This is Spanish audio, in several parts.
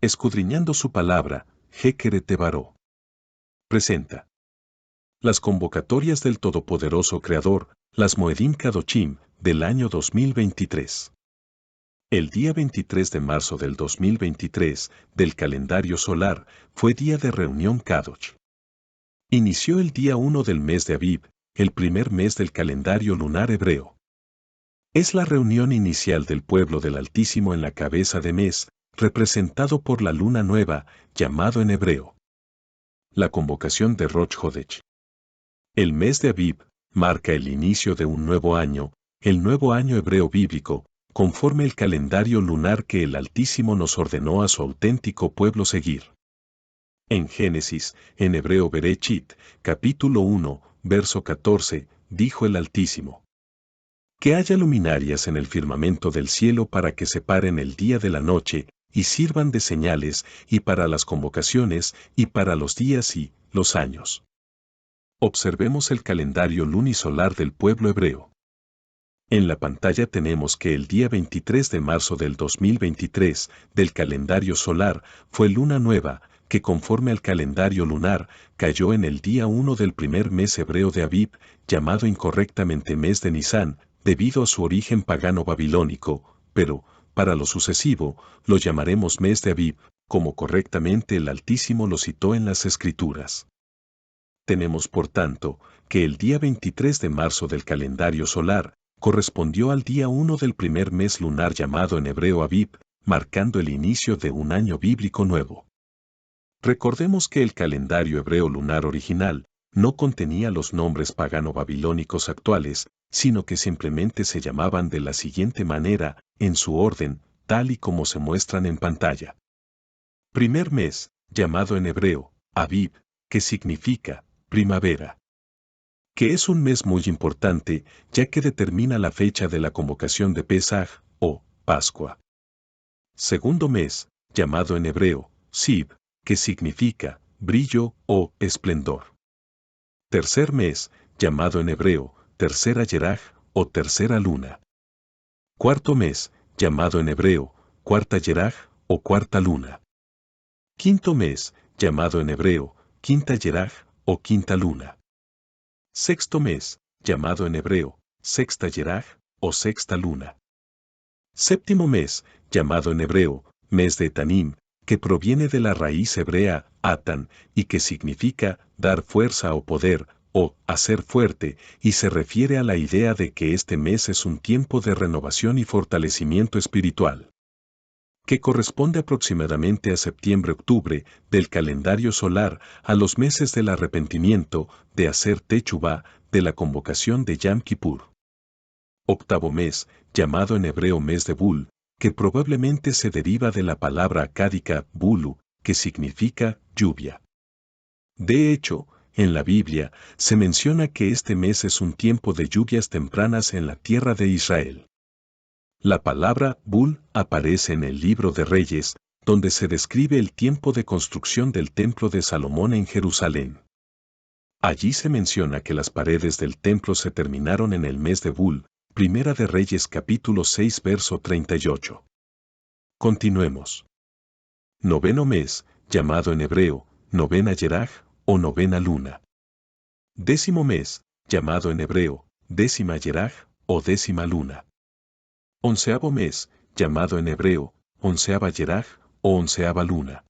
Escudriñando su palabra, Jekeret Tebaró. Presenta las convocatorias del Todopoderoso Creador, las Moedim Kadochim, del año 2023. El día 23 de marzo del 2023, del calendario solar, fue día de reunión Kadosh. Inició el día 1 del mes de Abib, el primer mes del calendario lunar hebreo. Es la reunión inicial del pueblo del Altísimo en la cabeza de mes, representado por la luna nueva, llamado en hebreo la convocación de Rosh Hodech. El mes de Abib marca el inicio de un nuevo año, el nuevo año hebreo bíblico, conforme el calendario lunar que el Altísimo nos ordenó a su auténtico pueblo seguir. En Génesis, en hebreo Bereshit, capítulo 1, verso 14, dijo el Altísimo: que haya luminarias en el firmamento del cielo para que separen el día de la noche, y sirvan de señales, y para las convocaciones, y para los días y los años. Observemos el calendario lunisolar del pueblo hebreo. En la pantalla tenemos que el día 23 de marzo del 2023, del calendario solar, fue luna nueva, que conforme al calendario lunar, cayó en el día 1 del primer mes hebreo de Abib, llamado incorrectamente mes de Nisán, debido a su origen pagano babilónico, pero, para lo sucesivo, lo llamaremos mes de Abib, como correctamente el Altísimo lo citó en las Escrituras. Tenemos por tanto, que el día 23 de marzo del calendario solar, correspondió al día 1 del primer mes lunar llamado en hebreo Abib, marcando el inicio de un año bíblico nuevo. Recordemos que el calendario hebreo lunar original no contenía los nombres pagano-babilónicos actuales, sino que simplemente se llamaban de la siguiente manera, en su orden, tal y como se muestran en pantalla. Primer mes, llamado en hebreo, Abib, que significa primavera. Que es un mes muy importante, ya que determina la fecha de la convocación de Pesaj, o Pascua. Segundo mes, llamado en hebreo, Sib, que significa brillo o esplendor. Tercer mes, llamado en hebreo, tercera Yeraj, o tercera luna. Cuarto mes, llamado en hebreo, cuarta Yeraj, o cuarta luna. Quinto mes, llamado en hebreo, quinta Yeraj, o quinta luna. Sexto mes, llamado en hebreo, sexta Yeraj, o sexta luna. Séptimo mes, llamado en hebreo, mes de Etanim, que proviene de la raíz hebrea, atan, y que significa dar fuerza o poder, o hacer fuerte, y se refiere a la idea de que este mes es un tiempo de renovación y fortalecimiento espiritual, que corresponde aproximadamente a septiembre-octubre del calendario solar, a los meses del arrepentimiento, de hacer Techuvá, de la convocación de Yom Kippur. Octavo mes, llamado en hebreo mes de Bul, que probablemente se deriva de la palabra acádica bulu, que significa lluvia. De hecho, en la Biblia, se menciona que este mes es un tiempo de lluvias tempranas en la tierra de Israel. La palabra Bul aparece en el libro de Reyes, donde se describe el tiempo de construcción del templo de Salomón en Jerusalén. Allí se menciona que las paredes del templo se terminaron en el mes de Bul, Primera de Reyes capítulo 6 verso 38. Continuemos. Noveno mes, llamado en hebreo, novena Yeraj, o novena luna. Décimo mes, llamado en hebreo, décima Yeraj, o décima luna. Onceavo mes, llamado en hebreo, onceava Yeraj, o onceava luna.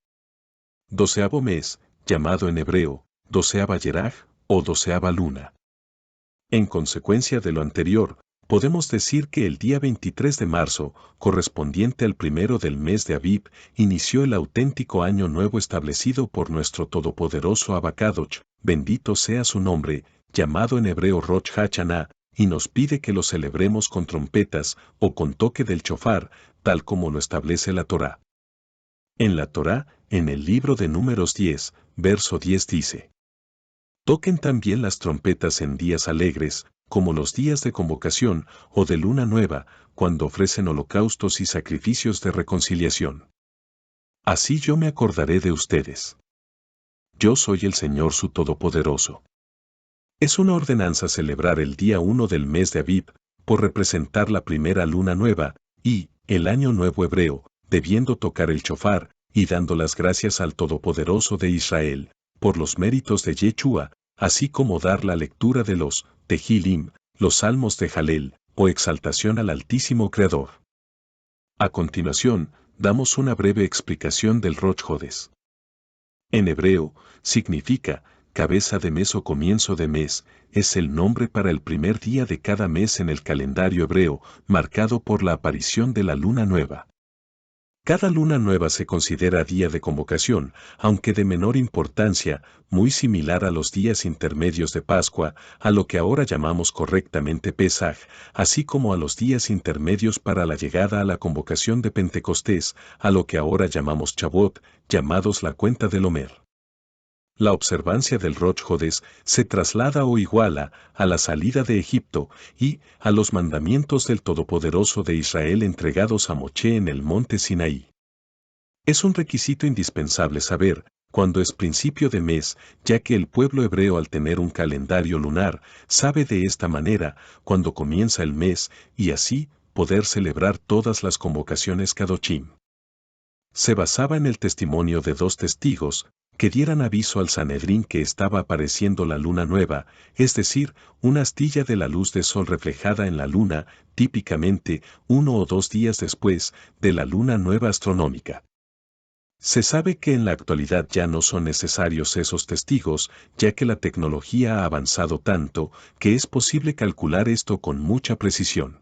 Doceavo mes, llamado en hebreo, doceava Yeraj, o doceava luna. En consecuencia de lo anterior, podemos decir que el día 23 de marzo, correspondiente al primero del mes de Abib, inició el auténtico año nuevo establecido por nuestro todopoderoso Abacadoch, bendito sea su nombre, llamado en hebreo Rosh Hashanah, y nos pide que lo celebremos con trompetas o con toque del chofar, tal como lo establece la Torá. En la Torá, en el libro de Números 10, verso 10 dice: toquen también las trompetas en días alegres, como los días de convocación o de luna nueva, cuando ofrecen holocaustos y sacrificios de reconciliación. Así yo me acordaré de ustedes. Yo soy el Señor su Todopoderoso. Es una ordenanza celebrar el día 1 del mes de Abib, por representar la primera luna nueva, y, el año nuevo hebreo, debiendo tocar el chofar, y dando las gracias al Todopoderoso de Israel, por los méritos de Yeshua, así como dar la lectura de los Tehilim, los salmos de Jalel, o exaltación al Altísimo Creador. A continuación, damos una breve explicación del Rosh Hodesh. En hebreo, significa cabeza de mes o comienzo de mes, es el nombre para el primer día de cada mes en el calendario hebreo, marcado por la aparición de la luna nueva. Cada luna nueva se considera día de convocación, aunque de menor importancia, muy similar a los días intermedios de Pascua, a lo que ahora llamamos correctamente Pesaj, así como a los días intermedios para la llegada a la convocación de Pentecostés, a lo que ahora llamamos Chabot, llamados la cuenta del Homer. La observancia del Rosh Hodesh se traslada o iguala a la salida de Egipto y a los mandamientos del Todopoderoso de Israel entregados a Moche en el monte Sinaí. Es un requisito indispensable saber cuándo es principio de mes, ya que el pueblo hebreo al tener un calendario lunar sabe de esta manera cuándo comienza el mes y así poder celebrar todas las convocaciones Kadoshim. Se basaba en el testimonio de 2 testigos, que dieran aviso al Sanedrín que estaba apareciendo la luna nueva, es decir, una astilla de la luz de sol reflejada en la luna, típicamente 1 o 2 días después de la luna nueva astronómica. Se sabe que en la actualidad ya no son necesarios esos testigos, ya que la tecnología ha avanzado tanto que es posible calcular esto con mucha precisión.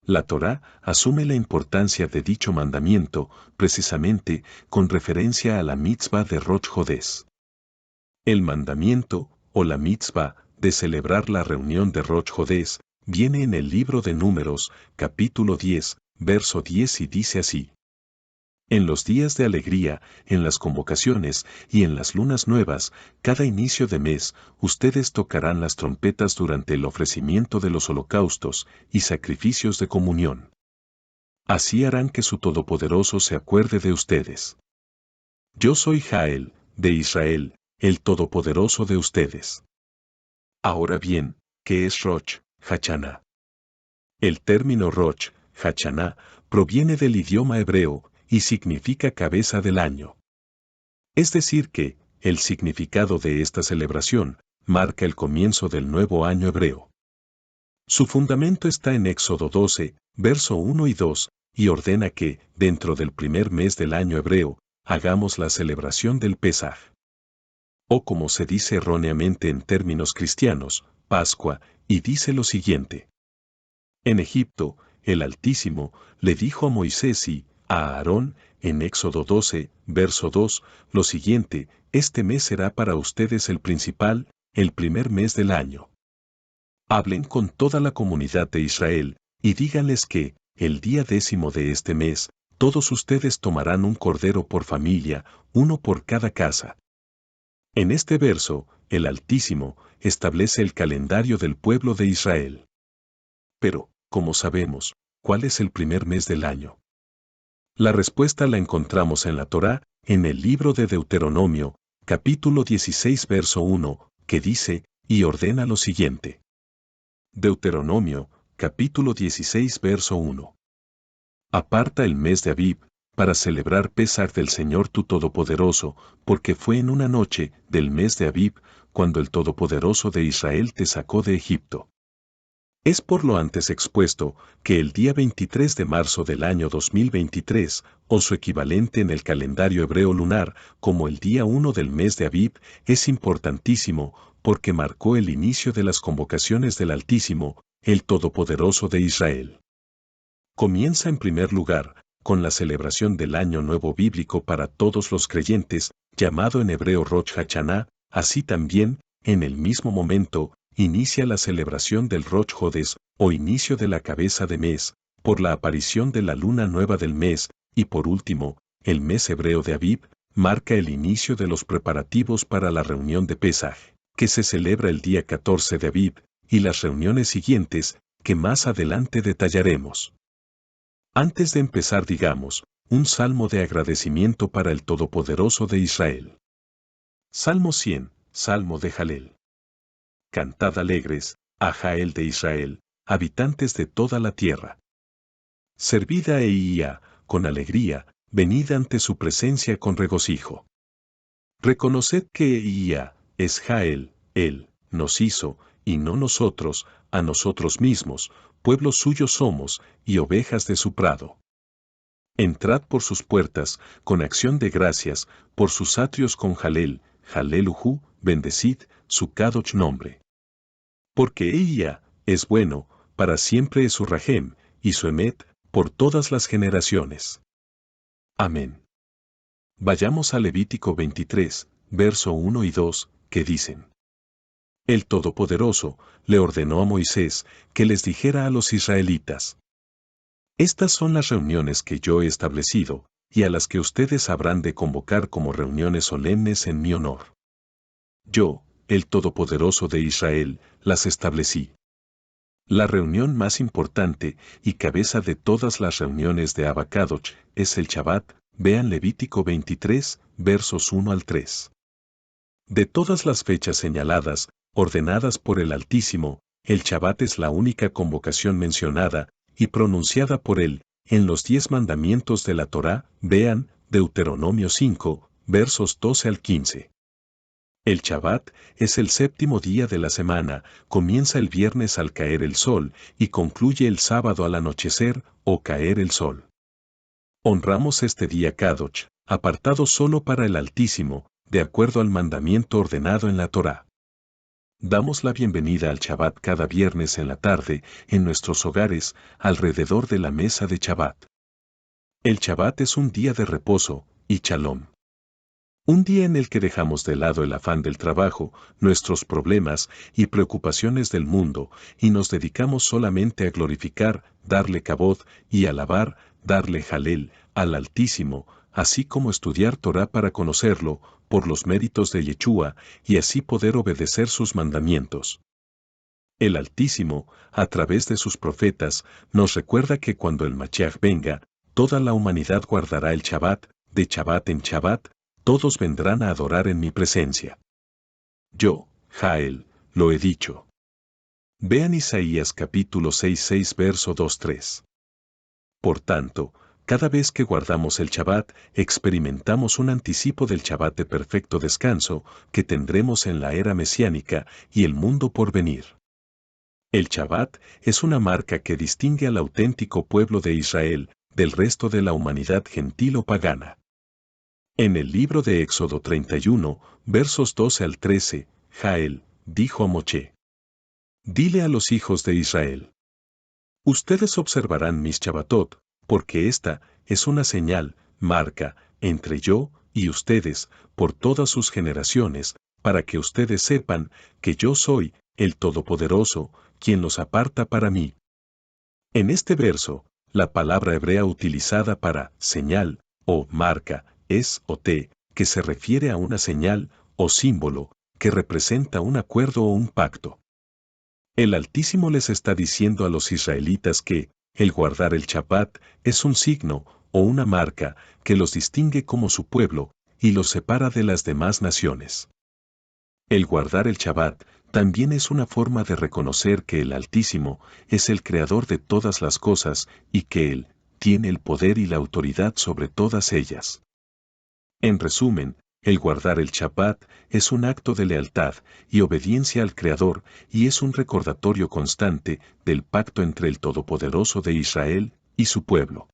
La Torá asume la importancia de dicho mandamiento, precisamente con referencia a la mitzvah de Rosh Hodesh. El mandamiento, o la mitzvah, de celebrar la reunión de Rosh Hodesh, viene en el libro de Números, capítulo 10, verso 10 y dice así. En los días de alegría, en las convocaciones y en las lunas nuevas, cada inicio de mes, ustedes tocarán las trompetas durante el ofrecimiento de los holocaustos y sacrificios de comunión. Así harán que su Todopoderoso se acuerde de ustedes. Yo soy Jael, de Israel, el Todopoderoso de ustedes. Ahora bien, ¿qué es Rosh Hashanah? El término Rosh Hashanah proviene del idioma hebreo y significa cabeza del año. Es decir que, el significado de esta celebración marca el comienzo del nuevo año hebreo. Su fundamento está en Éxodo 12, verso 1 y 2, y ordena que, dentro del primer mes del año hebreo, hagamos la celebración del Pesaj. O como se dice erróneamente en términos cristianos, Pascua, y dice lo siguiente. En Egipto, el Altísimo le dijo a Moisés y a Aarón, en Éxodo 12, verso 2, lo siguiente, este mes será para ustedes el principal, el primer mes del año. Hablen con toda la comunidad de Israel, y díganles que, el día 10º de este mes, todos ustedes tomarán un cordero por familia, uno por cada casa. En este verso, el Altísimo establece el calendario del pueblo de Israel. Pero, como sabemos, ¿cuál es el primer mes del año? La respuesta la encontramos en la Torá, en el libro de Deuteronomio, capítulo 16, verso 1, que dice, y ordena lo siguiente. Deuteronomio, capítulo 16, verso 1. Aparta el mes de Abib, para celebrar Pesaj del Señor tu Todopoderoso, porque fue en una noche del mes de Abib, cuando el Todopoderoso de Israel te sacó de Egipto. Es por lo antes expuesto que el día 23 de marzo del año 2023, o su equivalente en el calendario hebreo lunar, como el día 1 del mes de Abib, es importantísimo porque marcó el inicio de las convocaciones del Altísimo, el Todopoderoso de Israel. Comienza en primer lugar con la celebración del Año Nuevo Bíblico para todos los creyentes, llamado en hebreo Rosh Hashanah, así también, en el mismo momento, inicia la celebración del Rosh Hodesh, o inicio de la cabeza de mes, por la aparición de la luna nueva del mes, y por último, el mes hebreo de Abib, marca el inicio de los preparativos para la reunión de Pesaj, que se celebra el día 14 de Abib, y las reuniones siguientes, que más adelante detallaremos. Antes de empezar digamos, un salmo de agradecimiento para el Todopoderoso de Israel. Salmo 100, Salmo de Jalel. Cantad alegres, a Jael de Israel, habitantes de toda la tierra. Servid a Eía, con alegría, venid ante su presencia con regocijo. Reconoced que Ea es Jael, Él nos hizo, y no nosotros, a nosotros mismos, pueblo suyo somos, y ovejas de su prado. Entrad por sus puertas, con acción de gracias, por sus atrios con Jalel, Jaleluhu, bendecid, su Kadosh nombre. Porque ella es bueno, para siempre es su Rahem, y su Emet, por todas las generaciones. Amén. Vayamos a Levítico 23, verso 1 y 2, que dicen: El Todopoderoso le ordenó a Moisés que les dijera a los israelitas: Estas son las reuniones que yo he establecido, y a las que ustedes habrán de convocar como reuniones solemnes en mi honor. Yo, el Todopoderoso de Israel, las establecí. La reunión más importante y cabeza de todas las reuniones de Abba Kadosh es el Shabbat, vean Levítico 23, versos 1 al 3. De todas las fechas señaladas, ordenadas por el Altísimo, el Shabbat es la única convocación mencionada y pronunciada por él en los 10 mandamientos de la Torá, vean Deuteronomio 5, versos 12 al 15. El Shabbat es el séptimo día de la semana, comienza el viernes al caer el sol y concluye el sábado al anochecer o caer el sol. Honramos este día Kadosh, apartado solo para el Altísimo, de acuerdo al mandamiento ordenado en la Torá. Damos la bienvenida al Shabbat cada viernes en la tarde, en nuestros hogares, alrededor de la mesa de Shabbat. El Shabbat es un día de reposo, y shalom. Un día en el que dejamos de lado el afán del trabajo, nuestros problemas y preocupaciones del mundo, y nos dedicamos solamente a glorificar, darle kabod y alabar, darle jalel al Altísimo, así como estudiar Torá para conocerlo, por los méritos de Yeshua, y así poder obedecer sus mandamientos. El Altísimo, a través de sus profetas, nos recuerda que cuando el Mashiach venga, toda la humanidad guardará el Shabbat, de Shabbat en Shabbat, todos vendrán a adorar en mi presencia. Yo, Jael, lo he dicho. Vean Isaías capítulo 6, verso 2-3. Por tanto, cada vez que guardamos el Shabbat, experimentamos un anticipo del Shabbat de perfecto descanso que tendremos en la era mesiánica y el mundo por venir. El Shabbat es una marca que distingue al auténtico pueblo de Israel del resto de la humanidad gentil o pagana. En el libro de Éxodo 31, versos 12 al 13, Jael dijo a Moshe: Dile a los hijos de Israel: Ustedes observarán mis Shabbatot, porque esta es una señal, marca, entre yo y ustedes, por todas sus generaciones, para que ustedes sepan que yo soy, el Todopoderoso, quien los aparta para mí. En este verso, la palabra hebrea utilizada para señal o marca es oté, que se refiere a una señal o símbolo que representa un acuerdo o un pacto. El Altísimo les está diciendo a los israelitas que el guardar el Shabbat es un signo o una marca que los distingue como su pueblo y los separa de las demás naciones. El guardar el Shabbat también es una forma de reconocer que el Altísimo es el creador de todas las cosas y que Él tiene el poder y la autoridad sobre todas ellas. En resumen, el guardar el Shabbat es un acto de lealtad y obediencia al Creador y es un recordatorio constante del pacto entre el Todopoderoso de Israel y su pueblo.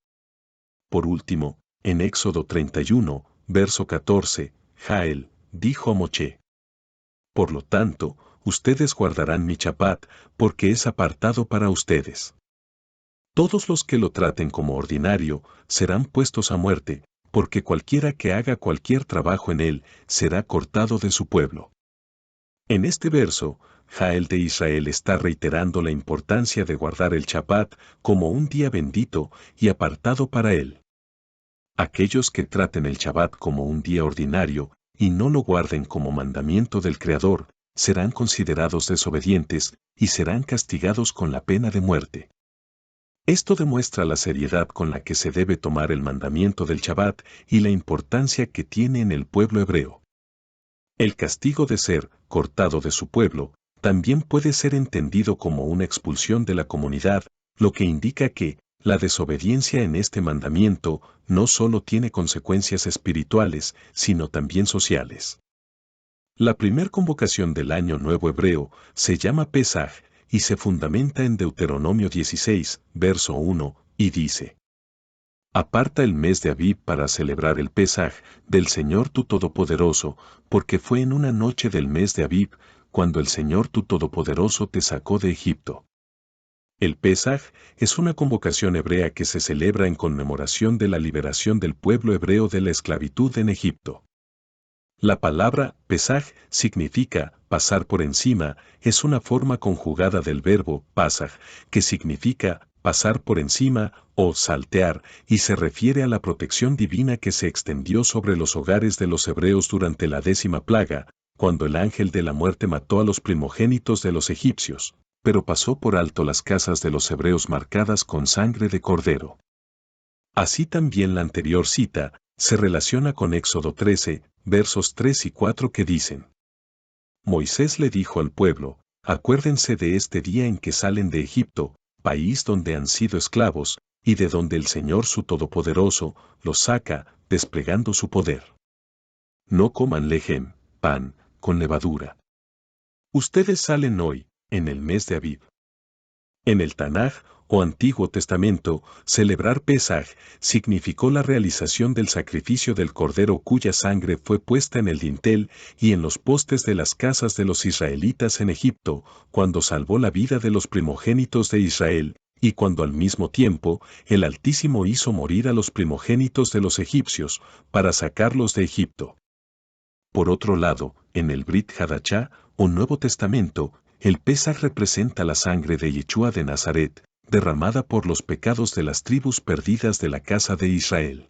Por último, en Éxodo 31, verso 14, Jael dijo a Moshe: Por lo tanto, ustedes guardarán mi Shabbat porque es apartado para ustedes. Todos los que lo traten como ordinario serán puestos a muerte, porque cualquiera que haga cualquier trabajo en él será cortado de su pueblo. En este verso, Jael de Israel está reiterando la importancia de guardar el Shabbat como un día bendito y apartado para él. Aquellos que traten el Shabbat como un día ordinario y no lo guarden como mandamiento del Creador, serán considerados desobedientes y serán castigados con la pena de muerte. Esto demuestra la seriedad con la que se debe tomar el mandamiento del Shabbat y la importancia que tiene en el pueblo hebreo. El castigo de ser cortado de su pueblo también puede ser entendido como una expulsión de la comunidad, lo que indica que la desobediencia en este mandamiento no solo tiene consecuencias espirituales, sino también sociales. La primer convocación del Año Nuevo Hebreo se llama Pesaj y se fundamenta en Deuteronomio 16, verso 1, y dice: Aparta el mes de Abib para celebrar el Pesaj del Señor tu Todopoderoso, porque fue en una noche del mes de Abib, cuando el Señor tu Todopoderoso te sacó de Egipto. El Pesaj es una convocación hebrea que se celebra en conmemoración de la liberación del pueblo hebreo de la esclavitud en Egipto. La palabra Pesaj significa pasar por encima, es una forma conjugada del verbo pasaj, que significa pasar por encima o saltear, y se refiere a la protección divina que se extendió sobre los hogares de los hebreos durante la 10ª plaga, cuando el ángel de la muerte mató a los primogénitos de los egipcios, pero pasó por alto las casas de los hebreos marcadas con sangre de cordero. Así también la anterior cita se relaciona con Éxodo 13, versos 3 y 4 que dicen: Moisés le dijo al pueblo: acuérdense de este día en que salen de Egipto, país donde han sido esclavos, y de donde el Señor su Todopoderoso los saca, desplegando su poder. No coman lejem, pan, con levadura. Ustedes salen hoy, en el mes de Abib. En el Tanaj, o Antiguo Testamento, celebrar Pesaj significó la realización del sacrificio del cordero cuya sangre fue puesta en el dintel y en los postes de las casas de los israelitas en Egipto, cuando salvó la vida de los primogénitos de Israel, y cuando al mismo tiempo el Altísimo hizo morir a los primogénitos de los egipcios, para sacarlos de Egipto. Por otro lado, en el Brit Hadachá, o Nuevo Testamento, el Pesaj representa la sangre de Yeshua de Nazaret, derramada por los pecados de las tribus perdidas de la casa de Israel.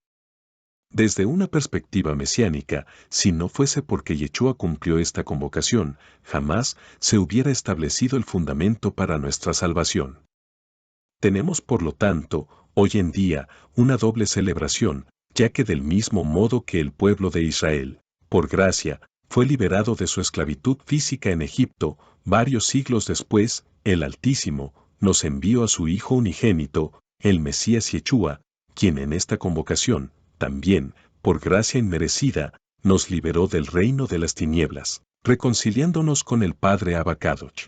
Desde una perspectiva mesiánica, si no fuese porque Yeshua cumplió esta convocación, jamás se hubiera establecido el fundamento para nuestra salvación. Tenemos por lo tanto, hoy en día, una doble celebración, ya que del mismo modo que el pueblo de Israel, por gracia, fue liberado de su esclavitud física en Egipto, varios siglos después, el Altísimo nos envió a su Hijo unigénito, el Mesías Yeshua, quien en esta convocación, también, por gracia inmerecida, nos liberó del reino de las tinieblas, reconciliándonos con el Padre Abacadosh.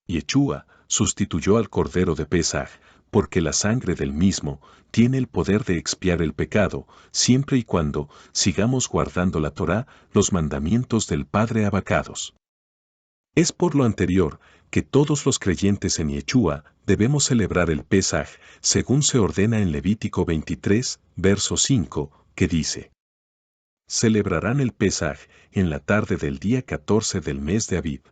Yeshua sustituyó al Cordero de Pesaj, porque la sangre del mismo tiene el poder de expiar el pecado, siempre y cuando sigamos guardando la Torá, los mandamientos del Padre Abacados. Es por lo anterior que todos los creyentes en Yeshua debemos celebrar el Pesaj, según se ordena en Levítico 23, verso 5, que dice: Celebrarán el Pesaj en la tarde del día 14 del mes de Abib,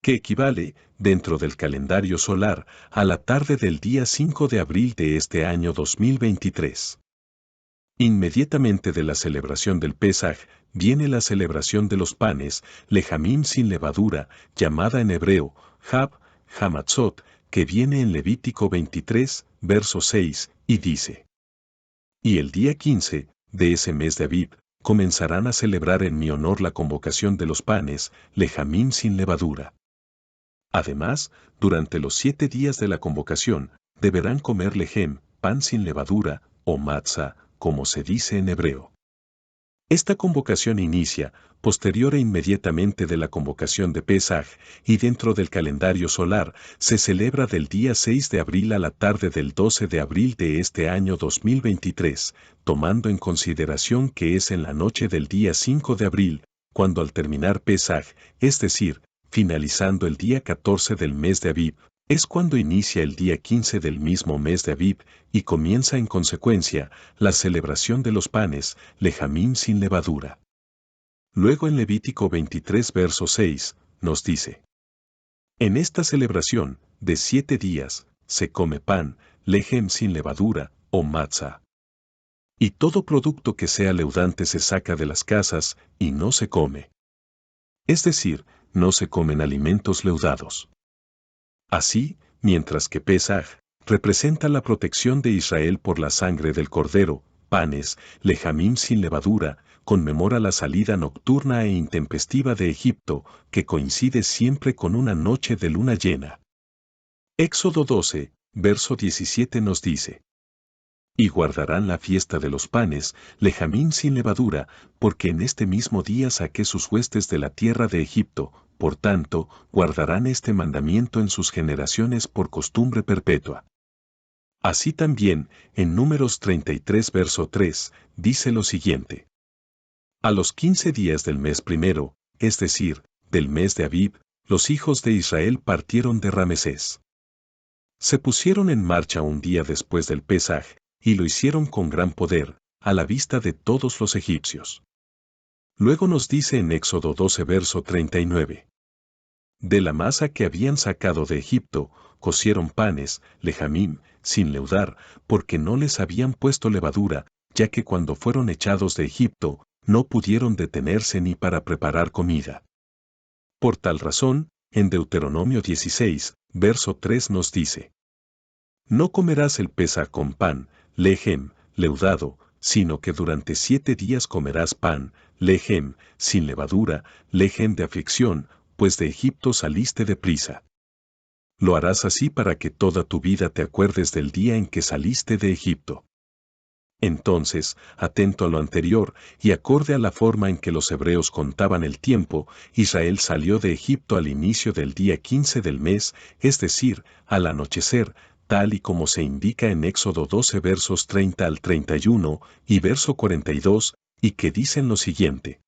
que equivale, dentro del calendario solar, a la tarde del día 5 de abril de este año 2023. Inmediatamente de la celebración del Pesaj, viene la celebración de los panes, lejamim sin levadura, llamada en hebreo, Hab, Hamatzot, que viene en Levítico 23, verso 6, y dice: Y el día 15, de ese mes de Abib, comenzarán a celebrar en mi honor la convocación de los panes, lejamim sin levadura. Además, durante los 7 días de la convocación, deberán comer lejem, pan sin levadura, o matzah, como se dice en hebreo. Esta convocación inicia, posterior e inmediatamente de la convocación de Pesaj, y dentro del calendario solar, se celebra del día 6 de abril a la tarde del 12 de abril de este año 2023, tomando en consideración que es en la noche del día 5 de abril, cuando al terminar Pesaj, es decir, finalizando el día 14 del mes de Abib, es cuando inicia el día 15 del mismo mes de Abib, y comienza en consecuencia la celebración de los panes, lejamim sin levadura. Luego en Levítico 23 verso 6, nos dice: En esta celebración, de 7 días, se come pan, lejem sin levadura, o matzah. Y todo producto que sea leudante se saca de las casas, y no se come. Es decir, no se comen alimentos leudados. Así, mientras que Pesaj representa la protección de Israel por la sangre del cordero, panes, lejamim sin levadura, conmemora la salida nocturna e intempestiva de Egipto, que coincide siempre con una noche de luna llena. Éxodo 12, verso 17 nos dice: Y guardarán la fiesta de los panes, lejamín sin levadura, porque en este mismo día saqué sus huestes de la tierra de Egipto, por tanto, guardarán este mandamiento en sus generaciones por costumbre perpetua. Así también, en Números 33 verso 3, dice lo siguiente: A los 15 días del mes primero, es decir, del mes de Abib, los hijos de Israel partieron de Ramesés. Se pusieron en marcha un día después del Pesaj, y lo hicieron con gran poder, a la vista de todos los egipcios. Luego nos dice en Éxodo 12 verso 39. De la masa que habían sacado de Egipto, cocieron panes, lejamín, sin leudar, porque no les habían puesto levadura, ya que cuando fueron echados de Egipto, no pudieron detenerse ni para preparar comida. Por tal razón, en Deuteronomio 16, verso 3 nos dice: No comerás el Pesaj con pan, lejem, leudado, sino que durante 7 días comerás pan, lejem, sin levadura, lejem de aflicción, pues de Egipto saliste deprisa. Lo harás así para que toda tu vida te acuerdes del día en que saliste de Egipto. Entonces, atento a lo anterior, y acorde a la forma en que los hebreos contaban el tiempo, Israel salió de Egipto al inicio del día 15 del mes, es decir, al anochecer, tal y como se indica en Éxodo 12 versos 30 al 31 y verso 42, y que dicen lo siguiente: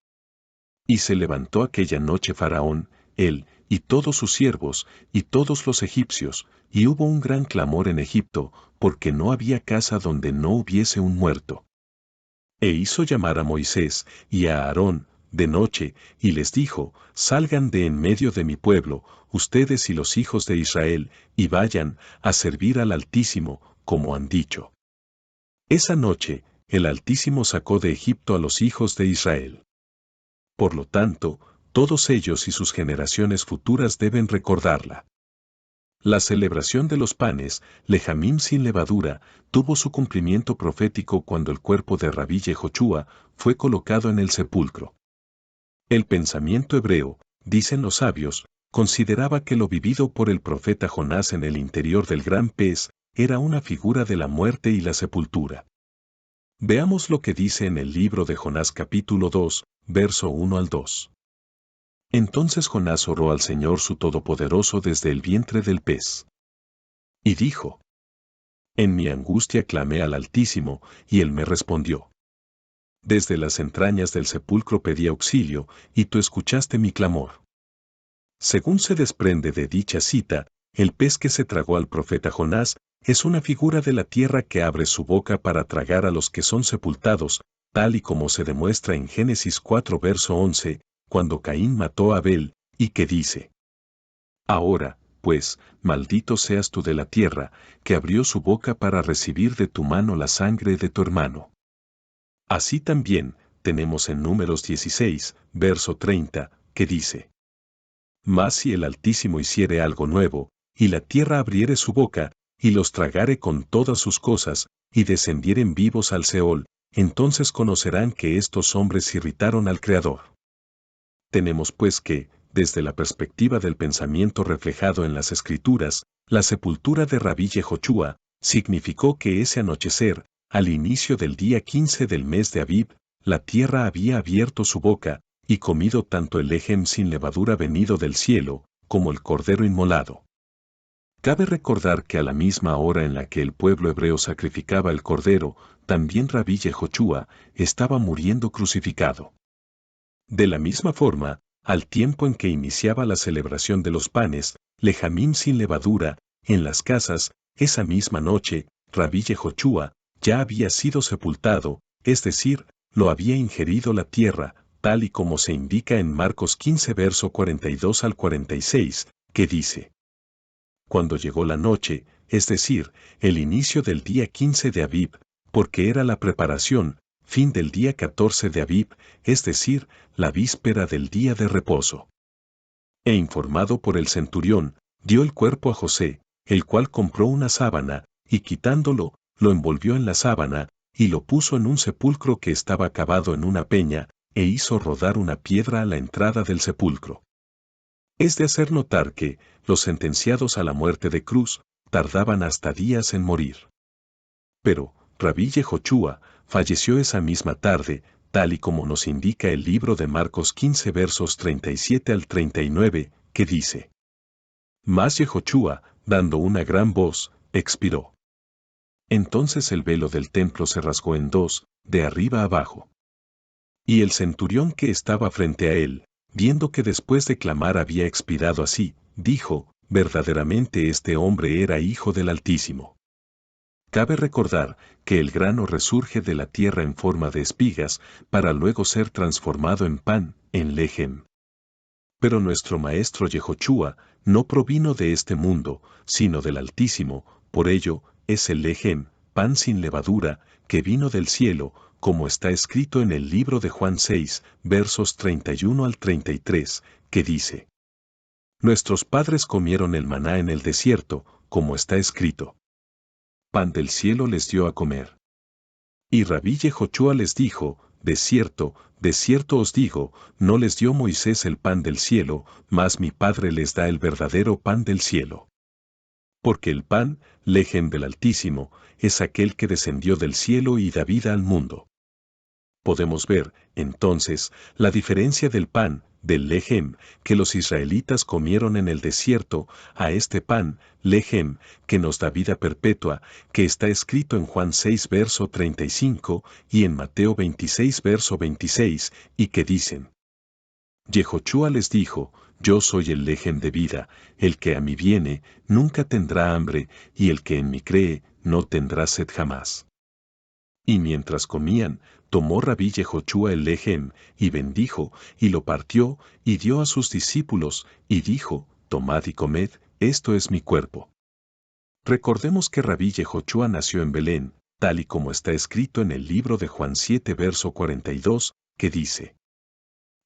Y se levantó aquella noche Faraón, él, y todos sus siervos, y todos los egipcios, y hubo un gran clamor en Egipto, porque no había casa donde no hubiese un muerto. E hizo llamar a Moisés y a Aarón, de noche, y les dijo: Salgan de en medio de mi pueblo, ustedes y los hijos de Israel, y vayan a servir al Altísimo, como han dicho. Esa noche, el Altísimo sacó de Egipto a los hijos de Israel. Por lo tanto, todos ellos y sus generaciones futuras deben recordarla. La celebración de los panes, lejamín sin levadura, tuvo su cumplimiento profético cuando el cuerpo de Rabí Yehoshua fue colocado en el sepulcro. El pensamiento hebreo, dicen los sabios, consideraba que lo vivido por el profeta Jonás en el interior del gran pez era una figura de la muerte y la sepultura. Veamos lo que dice en el libro de Jonás capítulo 2, verso 1 al 2. Entonces Jonás oró al Señor su Todopoderoso desde el vientre del pez. Y dijo: En mi angustia clamé al Altísimo, y él me respondió. Desde las entrañas del sepulcro pedí auxilio, y tú escuchaste mi clamor. Según se desprende de dicha cita, el pez que se tragó al profeta Jonás es una figura de la tierra que abre su boca para tragar a los que son sepultados, tal y como se demuestra en Génesis 4 verso 11, cuando Caín mató a Abel, y que dice: Ahora, pues, maldito seas tú de la tierra, que abrió su boca para recibir de tu mano la sangre de tu hermano. Así también, tenemos en Números 16, verso 30, que dice: Mas si el Altísimo hiciere algo nuevo, y la tierra abriere su boca, y los tragare con todas sus cosas, y descendieren vivos al Seol, entonces conocerán que estos hombres irritaron al Creador. Tenemos pues que, desde la perspectiva del pensamiento reflejado en las Escrituras, la sepultura de Rabí Yehoshua significó que ese anochecer, al inicio del día 15 del mes de Abib, la tierra había abierto su boca, y comido tanto el lejem sin levadura venido del cielo, como el cordero inmolado. Cabe recordar que a la misma hora en la que el pueblo hebreo sacrificaba el cordero, también Rabí Yehoshua estaba muriendo crucificado. De la misma forma, al tiempo en que iniciaba la celebración de los panes, lejamín sin levadura, en las casas, esa misma noche, Rabí Yehoshua ya había sido sepultado, es decir, lo había ingerido la tierra, tal y como se indica en Marcos 15 verso 42 al 46, que dice: Cuando llegó la noche, es decir, el inicio del día 15 de Abib, porque era la preparación, fin del día 14 de Abib, es decir, la víspera del día de reposo. E informado por el centurión, dio el cuerpo a José, el cual compró una sábana, y quitándolo, lo envolvió en la sábana, y lo puso en un sepulcro que estaba cavado en una peña, e hizo rodar una piedra a la entrada del sepulcro. Es de hacer notar que, los sentenciados a la muerte de cruz, tardaban hasta días en morir. Pero, Rabí Yehoshua falleció esa misma tarde, tal y como nos indica el libro de Marcos 15 versos 37 al 39, que dice: Mas Yehoshua, dando una gran voz, expiró. Entonces el velo del templo se rasgó en dos, de arriba abajo. Y el centurión que estaba frente a él, viendo que después de clamar había expirado así, dijo: verdaderamente este hombre era hijo del Altísimo. Cabe recordar que el grano resurge de la tierra en forma de espigas, para luego ser transformado en pan, en lejem. Pero nuestro maestro Yehoshua no provino de este mundo, sino del Altísimo, por ello, es el lejem, pan sin levadura, que vino del cielo, como está escrito en el libro de Juan 6, versos 31 al 33, que dice: Nuestros padres comieron el maná en el desierto, como está escrito: Pan del cielo les dio a comer. Y Rabí Yehoshua les dijo: de cierto os digo, no les dio Moisés el pan del cielo, mas mi Padre les da el verdadero pan del cielo. Porque el pan, lejem del Altísimo, es aquel que descendió del cielo y da vida al mundo. Podemos ver, entonces, la diferencia del pan, del lejem, que los israelitas comieron en el desierto, a este pan, lejem, que nos da vida perpetua, que está escrito en Juan 6 verso 35 y en Mateo 26 verso 26, y que dicen: Yehoshua les dijo: Yo soy el lejem de vida, el que a mí viene, nunca tendrá hambre, y el que en mí cree, no tendrá sed jamás. Y mientras comían, tomó Rabí Yehoshua el lejem, y bendijo, y lo partió, y dio a sus discípulos, y dijo: Tomad y comed, esto es mi cuerpo. Recordemos que Rabí Yehoshua nació en Belén, tal y como está escrito en el libro de Juan 7 verso 42, que dice: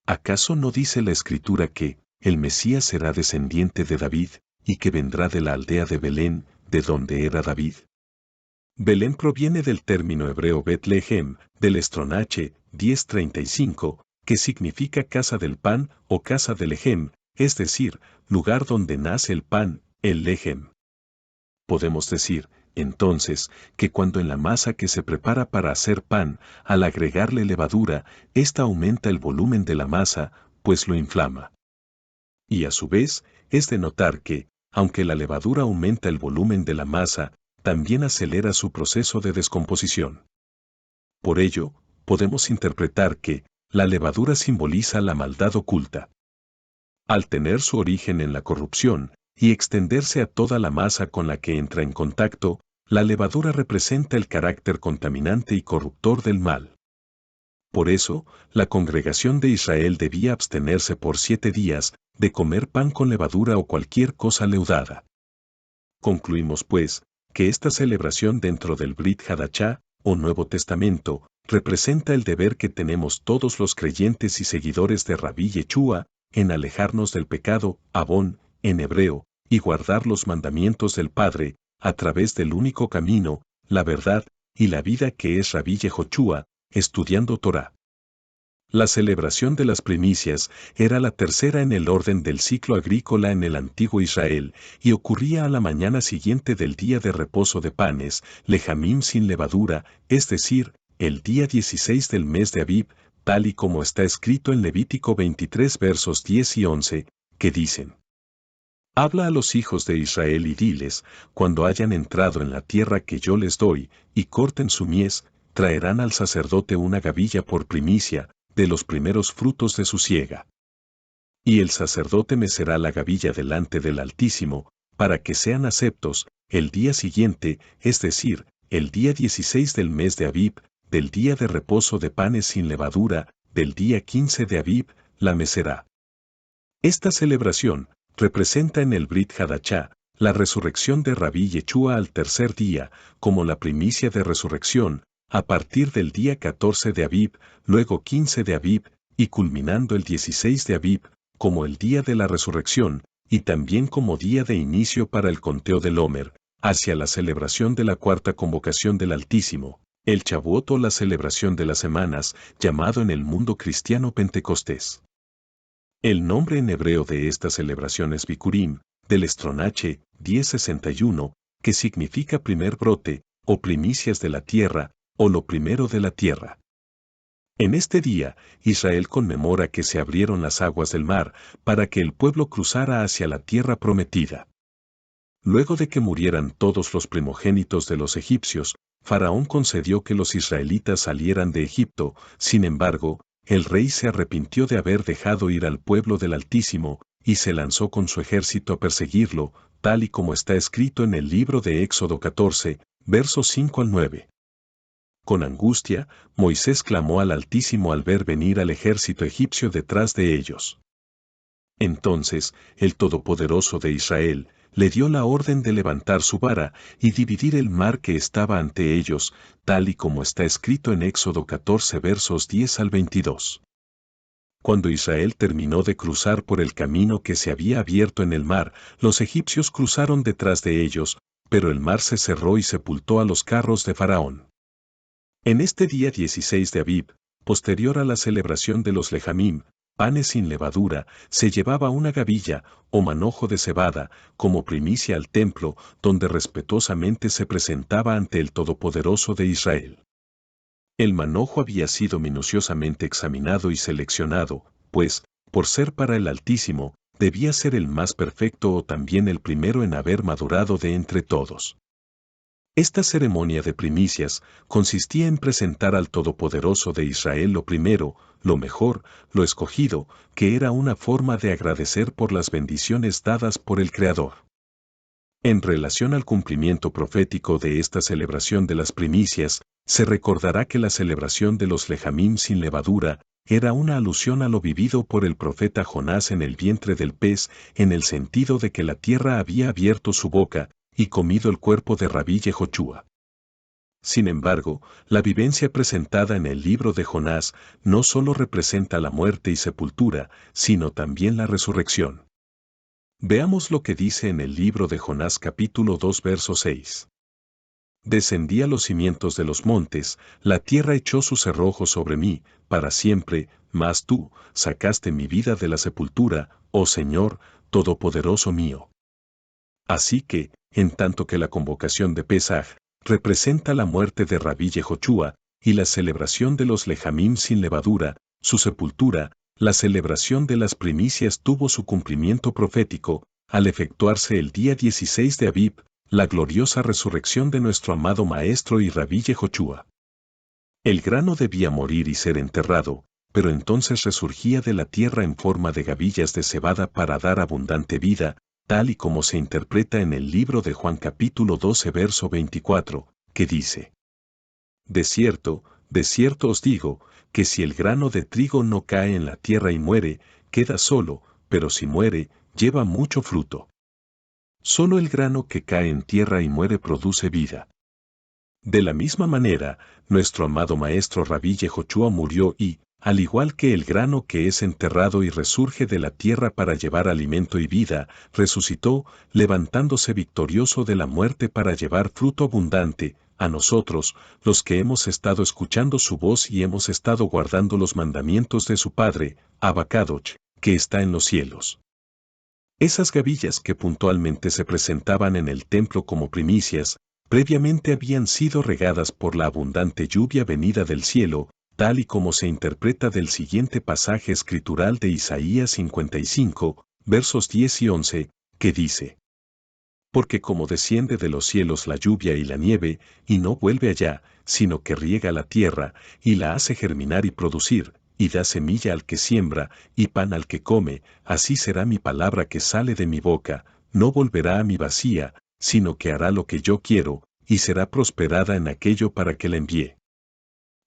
¿Acaso no dice la Escritura que el Mesías será descendiente de David, y que vendrá de la aldea de Belén, de donde era David? Belén proviene del término hebreo Bet-Lehem, del estronache 10:35, que significa casa del pan o casa del lejem, es decir, lugar donde nace el pan, el lejem. Podemos decir, entonces, que cuando en la masa que se prepara para hacer pan, al agregarle levadura, ésta aumenta el volumen de la masa, pues lo inflama. Y a su vez, es de notar que, aunque la levadura aumenta el volumen de la masa, también acelera su proceso de descomposición. Por ello, podemos interpretar que la levadura simboliza la maldad oculta. Al tener su origen en la corrupción y extenderse a toda la masa con la que entra en contacto, la levadura representa el carácter contaminante y corruptor del mal. Por eso, la congregación de Israel debía abstenerse por 7 días de comer pan con levadura o cualquier cosa leudada. Concluimos, pues, que esta celebración dentro del Brit Hadashah, o Nuevo Testamento, representa el deber que tenemos todos los creyentes y seguidores de Rabí Yehoshua, en alejarnos del pecado, Abón, en hebreo, y guardar los mandamientos del Padre, a través del único camino, la verdad, y la vida que es Rabí Yehoshua, estudiando Torah. La celebración de las primicias era la tercera en el orden del ciclo agrícola en el antiguo Israel, y ocurría a la mañana siguiente del día de reposo de panes, lejamim sin levadura, es decir, el día 16 del mes de Abib, tal y como está escrito en Levítico 23 versos 10 y 11, que dicen: Habla a los hijos de Israel y diles: cuando hayan entrado en la tierra que yo les doy, y corten su mies, traerán al sacerdote una gavilla por primicia, de los primeros frutos de su siega. Y el sacerdote mecerá la gavilla delante del Altísimo, para que sean aceptos, el día siguiente, es decir, el día 16 del mes de Abib, del día de reposo de panes sin levadura, del día 15 de Abib, la mecerá. Esta celebración representa en el Brit Hadashah la resurrección de Rabí Yehoshua al tercer día, como la primicia de resurrección, a partir del día 14 de Abib, luego 15 de Abib, y culminando el 16 de Abib, como el día de la resurrección, y también como día de inicio para el conteo del Homer, hacia la celebración de la cuarta convocación del Altísimo, el Shavuot o la celebración de las semanas, llamado en el mundo cristiano Pentecostés. El nombre en hebreo de esta celebración es Bikurim, del estronache 1061, que significa primer brote, o primicias de la tierra, o lo primero de la tierra. En este día, Israel conmemora que se abrieron las aguas del mar para que el pueblo cruzara hacia la tierra prometida. Luego de que murieran todos los primogénitos de los egipcios, Faraón concedió que los israelitas salieran de Egipto. Sin embargo, el rey se arrepintió de haber dejado ir al pueblo del Altísimo, y se lanzó con su ejército a perseguirlo, tal y como está escrito en el libro de Éxodo 14, versos 5 al 9. Con angustia, Moisés clamó al Altísimo al ver venir al ejército egipcio detrás de ellos. Entonces, el Todopoderoso de Israel le dio la orden de levantar su vara y dividir el mar que estaba ante ellos, tal y como está escrito en Éxodo 14 versos 10 al 22. Cuando Israel terminó de cruzar por el camino que se había abierto en el mar, los egipcios cruzaron detrás de ellos, pero el mar se cerró y sepultó a los carros de Faraón. En este día 16 de Abib, posterior a la celebración de los Lejamim, panes sin levadura, se llevaba una gavilla, o manojo de cebada, como primicia al templo, donde respetuosamente se presentaba ante el Todopoderoso de Israel. El manojo había sido minuciosamente examinado y seleccionado, pues, por ser para el Altísimo, debía ser el más perfecto o también el primero en haber madurado de entre todos. Esta ceremonia de primicias consistía en presentar al Todopoderoso de Israel lo primero, lo mejor, lo escogido, que era una forma de agradecer por las bendiciones dadas por el Creador. En relación al cumplimiento profético de esta celebración de las primicias, se recordará que la celebración de los Lejamim sin levadura era una alusión a lo vivido por el profeta Jonás en el vientre del pez, en el sentido de que la tierra había abierto su boca y comido el cuerpo de Rabí Yehoshua. Sin embargo, la vivencia presentada en el libro de Jonás no solo representa la muerte y sepultura, sino también la resurrección. Veamos lo que dice en el libro de Jonás capítulo 2 verso 6. Descendí a los cimientos de los montes, la tierra echó su cerrojo sobre mí, para siempre, mas tú, sacaste mi vida de la sepultura, oh Señor, Todopoderoso mío. Así que, en tanto que la convocación de Pesaj representa la muerte de Rabí Yehoshua y la celebración de los Lejamim sin levadura, su sepultura, la celebración de las primicias tuvo su cumplimiento profético, al efectuarse el día 16 de Abib, la gloriosa resurrección de nuestro amado Maestro y Rabí Yehoshua. El grano debía morir y ser enterrado, pero entonces resurgía de la tierra en forma de gavillas de cebada para dar abundante vida, tal y como se interpreta en el libro de Juan capítulo 12 verso 24, que dice: de cierto os digo, que si el grano de trigo no cae en la tierra y muere, queda solo, pero si muere, lleva mucho fruto. Solo el grano que cae en tierra y muere produce vida. De la misma manera, nuestro amado Maestro Rabí Yehoshua murió y, al igual que el grano que es enterrado y resurge de la tierra para llevar alimento y vida, resucitó, levantándose victorioso de la muerte para llevar fruto abundante, a nosotros, los que hemos estado escuchando su voz y hemos estado guardando los mandamientos de su Padre, Abba Kadosh, que está en los cielos. Esas gavillas que puntualmente se presentaban en el templo como primicias, previamente habían sido regadas por la abundante lluvia venida del cielo, tal y como se interpreta del siguiente pasaje escritural de Isaías 55, versos 10 y 11, que dice: porque como desciende de los cielos la lluvia y la nieve, y no vuelve allá, sino que riega la tierra, y la hace germinar y producir, y da semilla al que siembra, y pan al que come, así será mi palabra que sale de mi boca, no volverá a mi vacía, sino que hará lo que yo quiero, y será prosperada en aquello para que la envíe.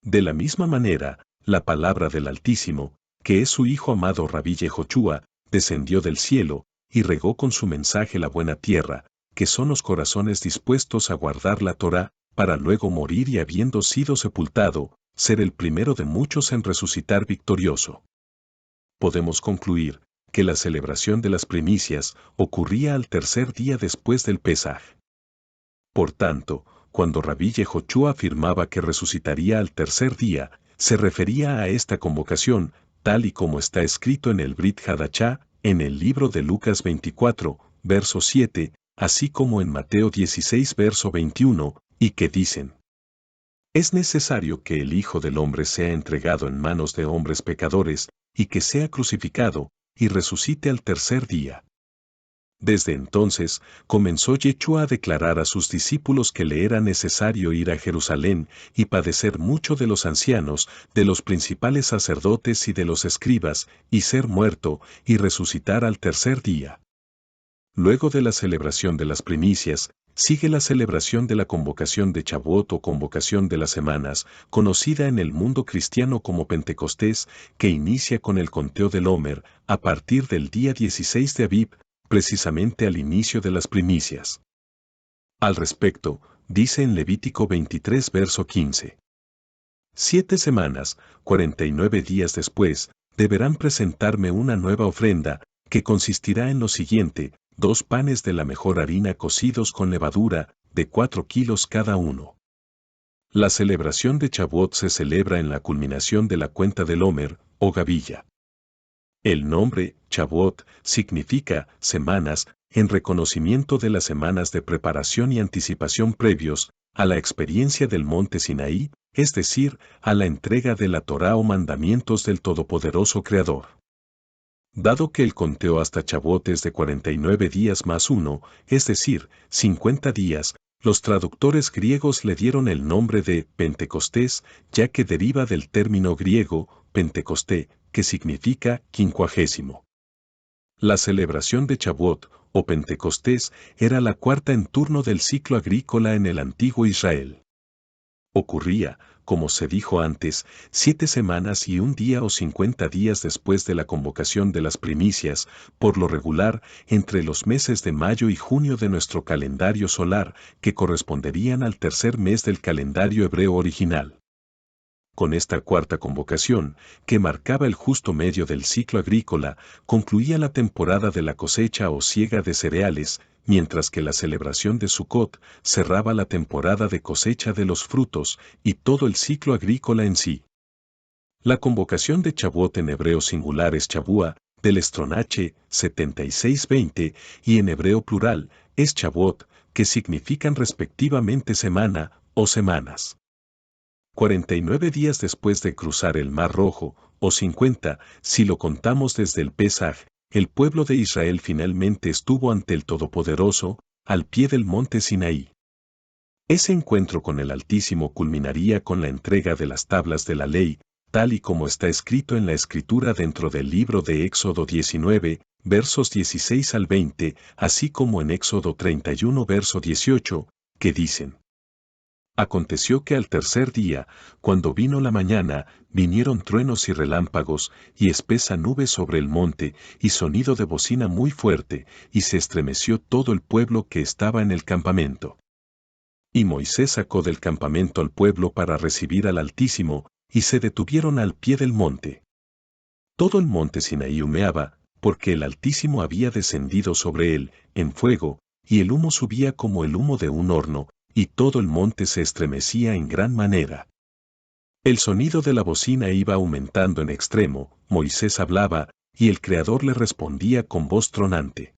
De la misma manera, la palabra del Altísimo, que es su Hijo amado Rabí Yehoshua, descendió del cielo, y regó con su mensaje la buena tierra, que son los corazones dispuestos a guardar la Torá, para luego morir y habiendo sido sepultado, ser el primero de muchos en resucitar victorioso. Podemos concluir que la celebración de las primicias ocurría al tercer día después del Pesaj. Por tanto, cuando Rabí Yehoshua afirmaba que resucitaría al tercer día, se refería a esta convocación, tal y como está escrito en el Brit Hadashah, en el libro de Lucas 24, verso 7, así como en Mateo 16 verso 21, y que dicen: es necesario que el Hijo del Hombre sea entregado en manos de hombres pecadores, y que sea crucificado, y resucite al tercer día. Desde entonces, comenzó Yeshua a declarar a sus discípulos que le era necesario ir a Jerusalén y padecer mucho de los ancianos, de los principales sacerdotes y de los escribas, y ser muerto, y resucitar al tercer día. Luego de la celebración de las primicias, sigue la celebración de la convocación de Shavuot o convocación de las semanas, conocida en el mundo cristiano como Pentecostés, que inicia con el conteo del Homer, a partir del día 16 de Aviv, precisamente al inicio de las primicias. Al respecto, dice en Levítico 23 verso 15. 7 semanas, 49 días después, deberán presentarme una nueva ofrenda, que consistirá en lo siguiente: 2 panes de la mejor harina cocidos con levadura, de 4 kilos cada uno. La celebración de Shavuot se celebra en la culminación de la cuenta del Homer, o gavilla. El nombre, Shavuot, significa semanas, en reconocimiento de las semanas de preparación y anticipación previos a la experiencia del monte Sinaí, es decir, a la entrega de la Torá o mandamientos del Todopoderoso Creador. Dado que el conteo hasta Shavuot es de 49 días más 1, es decir, 50 días, los traductores griegos le dieron el nombre de Pentecostés, ya que deriva del término griego, Pentecosté, que significa quincuagésimo. La celebración de Shavuot, o Pentecostés, era la cuarta en turno del ciclo agrícola en el antiguo Israel. Ocurría, como se dijo antes, 7 semanas y un día o 50 días después de la convocación de las primicias, por lo regular, entre los meses de mayo y junio de nuestro calendario solar, que corresponderían al tercer mes del calendario hebreo original. Con esta cuarta convocación, que marcaba el justo medio del ciclo agrícola, concluía la temporada de la cosecha o siega de cereales, mientras que la celebración de Sukkot cerraba la temporada de cosecha de los frutos y todo el ciclo agrícola en sí. La convocación de Shavuot en hebreo singular es Shavua, del estronache 7620, y en hebreo plural es Shavuot, que significan respectivamente semana o semanas. 49 días después de cruzar el Mar Rojo, o 50, si lo contamos desde el Pesaj, el pueblo de Israel finalmente estuvo ante el Todopoderoso, al pie del monte Sinaí. Ese encuentro con el Altísimo culminaría con la entrega de las tablas de la ley, tal y como está escrito en la Escritura dentro del libro de Éxodo 19, versos 16 al 20, así como en Éxodo 31 verso 18, que dicen: Aconteció que al tercer día, cuando vino la mañana, vinieron truenos y relámpagos, y espesa nube sobre el monte, y sonido de bocina muy fuerte, y se estremeció todo el pueblo que estaba en el campamento. Y Moisés sacó del campamento al pueblo para recibir al Altísimo, y se detuvieron al pie del monte. Todo el monte Sinaí humeaba, porque el Altísimo había descendido sobre él, en fuego, y el humo subía como el humo de un horno, y todo el monte se estremecía en gran manera. El sonido de la bocina iba aumentando en extremo, Moisés hablaba, y el Creador le respondía con voz tronante.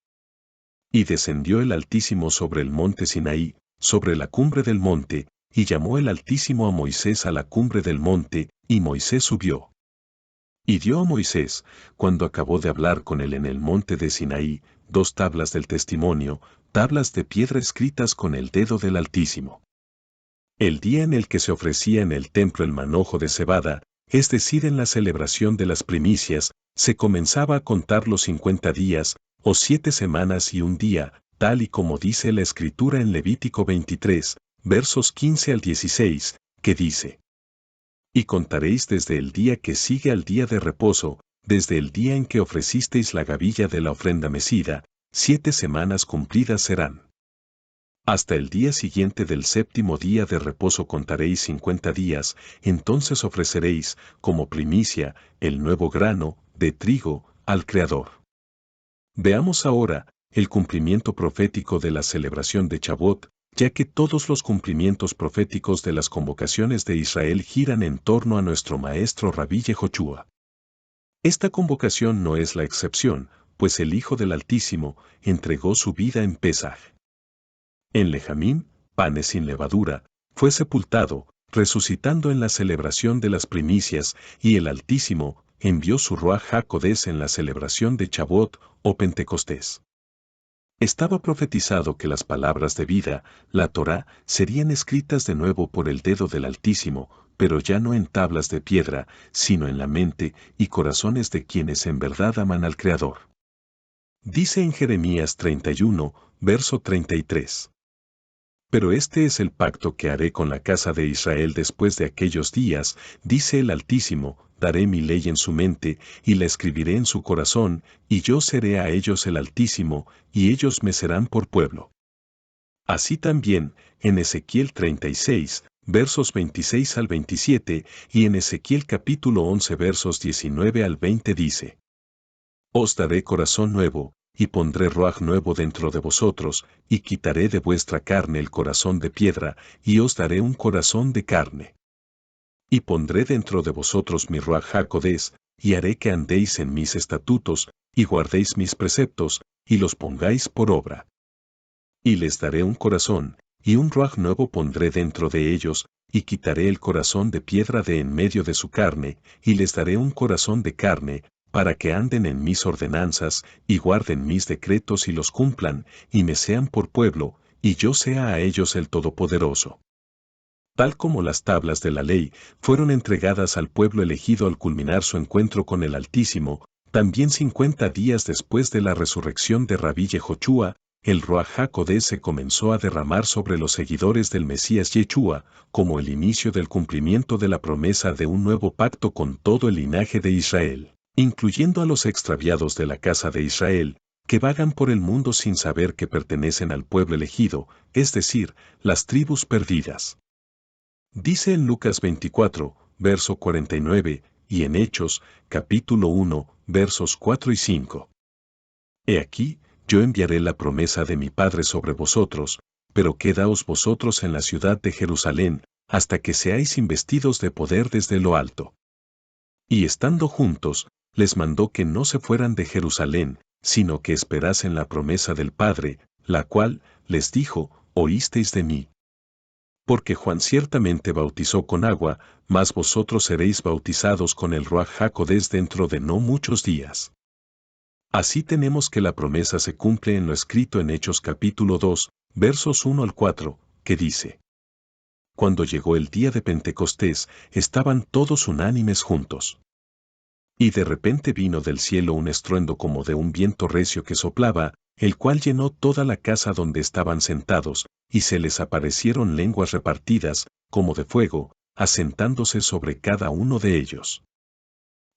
Y descendió el Altísimo sobre el monte Sinaí, sobre la cumbre del monte, y llamó el Altísimo a Moisés a la cumbre del monte, y Moisés subió. Y dio a Moisés, cuando acabó de hablar con él en el monte de Sinaí, 2 tablas del testimonio, tablas de piedra escritas con el dedo del Altísimo. El día en el que se ofrecía en el templo el manojo de cebada, es decir, en la celebración de las primicias, se comenzaba a contar los 50 días, o 7 semanas y un día, tal y como dice la Escritura en Levítico 23, versos 15 al 16, que dice: Y contaréis desde el día que sigue al día de reposo, desde el día en que ofrecisteis la gavilla de la ofrenda mecida, 7 semanas cumplidas serán. Hasta el día siguiente del séptimo día de reposo contaréis 50 días, entonces ofreceréis, como primicia, el nuevo grano, de trigo, al Creador. Veamos ahora, el cumplimiento profético de la celebración de Shavuot, ya que todos los cumplimientos proféticos de las convocaciones de Israel giran en torno a nuestro maestro Rabí Yehoshua. Esta convocación no es la excepción, pues el Hijo del Altísimo entregó su vida en Pesaj. En Lejamín, panes sin levadura, fue sepultado, resucitando en la celebración de las primicias, y el Altísimo envió su Ruaj HaKodesh en la celebración de Chabot o Pentecostés. Estaba profetizado que las palabras de vida, la Torá, serían escritas de nuevo por el dedo del Altísimo, pero ya no en tablas de piedra, sino en la mente y corazones de quienes en verdad aman al Creador. Dice en Jeremías 31, verso 33. Pero este es el pacto que haré con la casa de Israel después de aquellos días, dice el Altísimo, daré mi ley en su mente, y la escribiré en su corazón, y yo seré a ellos el Altísimo, y ellos me serán por pueblo. Así también, en Ezequiel 36, versos 26 al 27, y en Ezequiel capítulo 11 versos 19 al 20 dice: Os daré corazón nuevo, y pondré ruaj nuevo dentro de vosotros, y quitaré de vuestra carne el corazón de piedra, y os daré un corazón de carne. Y pondré dentro de vosotros mi ruaj HaKodesh, y haré que andéis en mis estatutos, y guardéis mis preceptos, y los pongáis por obra. Y les daré un corazón, y un ruaj nuevo pondré dentro de ellos, y quitaré el corazón de piedra de en medio de su carne, y les daré un corazón de carne, para que anden en mis ordenanzas, y guarden mis decretos y los cumplan, y me sean por pueblo, y yo sea a ellos el Todopoderoso. Tal como las tablas de la ley fueron entregadas al pueblo elegido al culminar su encuentro con el Altísimo, también 50 días después de la resurrección de Rabí Yehoshua, el Ruaj HaKodesh se comenzó a derramar sobre los seguidores del Mesías Yeshua, como el inicio del cumplimiento de la promesa de un nuevo pacto con todo el linaje de Israel, incluyendo a los extraviados de la casa de Israel, que vagan por el mundo sin saber que pertenecen al pueblo elegido, es decir, las tribus perdidas. Dice en Lucas 24, verso 49, y en Hechos, capítulo 1, versos 4 y 5. He aquí, yo enviaré la promesa de mi Padre sobre vosotros, pero quedaos vosotros en la ciudad de Jerusalén, hasta que seáis investidos de poder desde lo alto. Y estando juntos, les mandó que no se fueran de Jerusalén, sino que esperasen la promesa del Padre, la cual, les dijo, oísteis de mí. Porque Juan ciertamente bautizó con agua, mas vosotros seréis bautizados con el Ruaj HaKodesh dentro de no muchos días. Así tenemos que la promesa se cumple en lo escrito en Hechos capítulo 2, versos 1 al 4, que dice: Cuando llegó el día de Pentecostés, estaban todos unánimes juntos. Y de repente vino del cielo un estruendo como de un viento recio que soplaba, el cual llenó toda la casa donde estaban sentados, y se les aparecieron lenguas repartidas, como de fuego, asentándose sobre cada uno de ellos.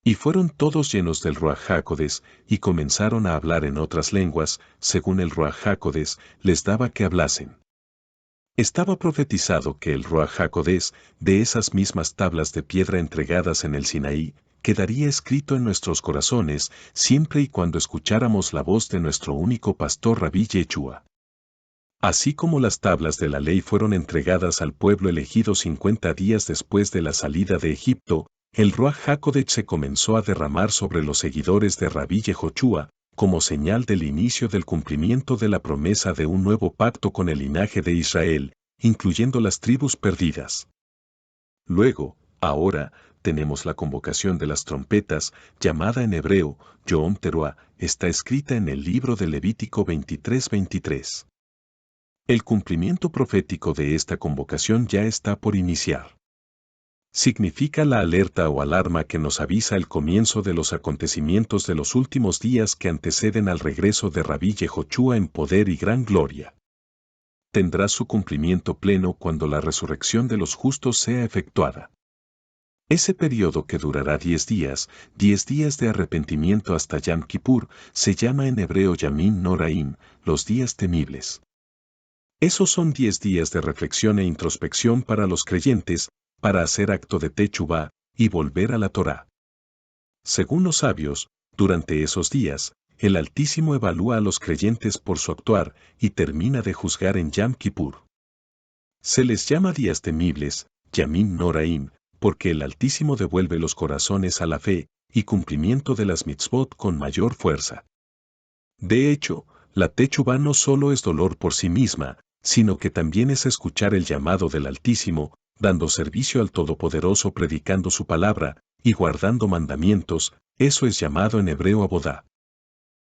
Y fueron todos llenos del Ruaj HaKodesh, y comenzaron a hablar en otras lenguas, según el Ruaj HaKodesh les daba que hablasen. Estaba profetizado que el Ruaj HaKodesh, de esas mismas tablas de piedra entregadas en el Sinaí, quedaría escrito en nuestros corazones siempre y cuando escucháramos la voz de nuestro único pastor Rabí Yeshua. Así como las tablas de la ley fueron entregadas al pueblo elegido 50 días después de la salida de Egipto, el Ruaj HaKodesh se comenzó a derramar sobre los seguidores de Rabí Yehoshua, como señal del inicio del cumplimiento de la promesa de un nuevo pacto con el linaje de Israel, incluyendo las tribus perdidas. Luego, ahora, tenemos la convocación de las trompetas, llamada en hebreo, Yom Teruah, está escrita en el libro de Levítico 23:23. El cumplimiento profético de esta convocación ya está por iniciar. Significa la alerta o alarma que nos avisa el comienzo de los acontecimientos de los últimos días que anteceden al regreso de Rabí Yehoshua en poder y gran gloria. Tendrá su cumplimiento pleno cuando la resurrección de los justos sea efectuada. Ese periodo que durará 10 días de arrepentimiento hasta Yom Kippur, se llama en hebreo Yamim Noraim, los días temibles. Esos son 10 días de reflexión e introspección para los creyentes, para hacer acto de Teshuvá y volver a la Torá. Según los sabios, durante esos días, el Altísimo evalúa a los creyentes por su actuar y termina de juzgar en Yom Kippur. Se les llama días temibles, Yamim Noraim, porque el Altísimo devuelve los corazones a la fe y cumplimiento de las mitzvot con mayor fuerza. De hecho, la Teshuvá no solo es dolor por sí misma, sino que también es escuchar el llamado del Altísimo, dando servicio al Todopoderoso predicando su palabra, y guardando mandamientos, eso es llamado en hebreo abodá.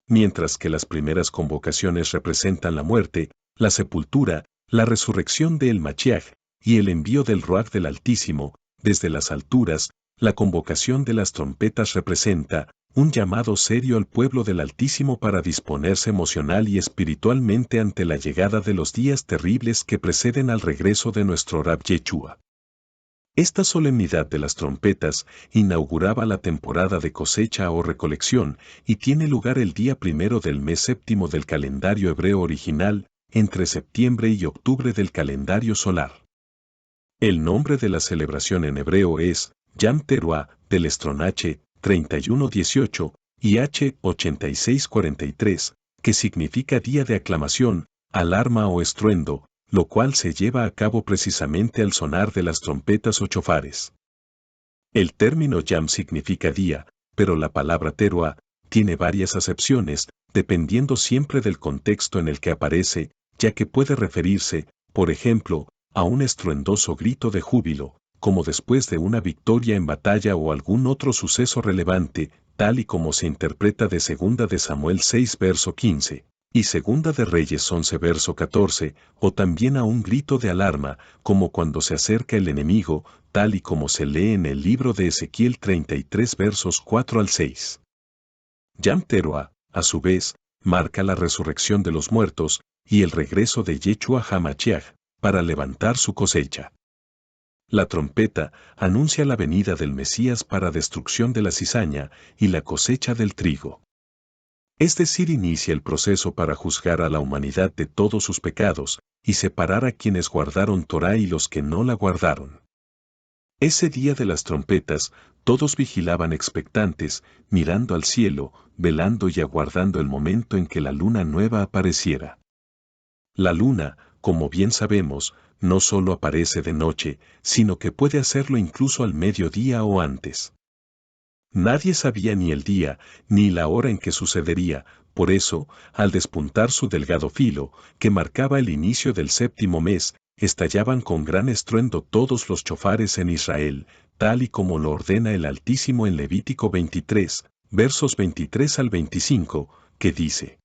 Mientras que las primeras convocaciones representan la muerte, la sepultura, la resurrección de El Machiach, y el envío del Ruach del Altísimo, desde las alturas, la convocación de las trompetas representa un llamado serio al pueblo del Altísimo para disponerse emocional y espiritualmente ante la llegada de los días terribles que preceden al regreso de nuestro Rab Yeshua. Esta solemnidad de las trompetas inauguraba la temporada de cosecha o recolección y tiene lugar el día primero del mes séptimo del calendario hebreo original, entre septiembre y octubre del calendario solar. El nombre de la celebración en hebreo es Yam Teruah del Estrón H. 31:18 y H. 86:43, que significa día de aclamación, alarma o estruendo, lo cual se lleva a cabo precisamente al sonar de las trompetas o chofares. El término Yam significa día, pero la palabra Teruah tiene varias acepciones, dependiendo siempre del contexto en el que aparece, ya que puede referirse, por ejemplo, a un estruendoso grito de júbilo, como después de una victoria en batalla o algún otro suceso relevante, tal y como se interpreta de 2 de Samuel 6 verso 15, y 2 de Reyes 11 verso 14, o también a un grito de alarma, como cuando se acerca el enemigo, tal y como se lee en el libro de Ezequiel 33 versos 4 al 6. Yam Teruah, a su vez, marca la resurrección de los muertos, y el regreso de Yeshua HaMashiach, para levantar su cosecha. La trompeta anuncia la venida del Mesías para destrucción de la cizaña y la cosecha del trigo. Es decir, inicia el proceso para juzgar a la humanidad de todos sus pecados y separar a quienes guardaron Torá y los que no la guardaron. Ese día de las trompetas, todos vigilaban expectantes, mirando al cielo, velando y aguardando el momento en que la luna nueva apareciera. La luna, como bien sabemos, no solo aparece de noche, sino que puede hacerlo incluso al mediodía o antes. Nadie sabía ni el día, ni la hora en que sucedería, por eso, al despuntar su delgado filo, que marcaba el inicio del séptimo mes, estallaban con gran estruendo todos los chofares en Israel, tal y como lo ordena el Altísimo en Levítico 23, versos 23 al 25, que dice: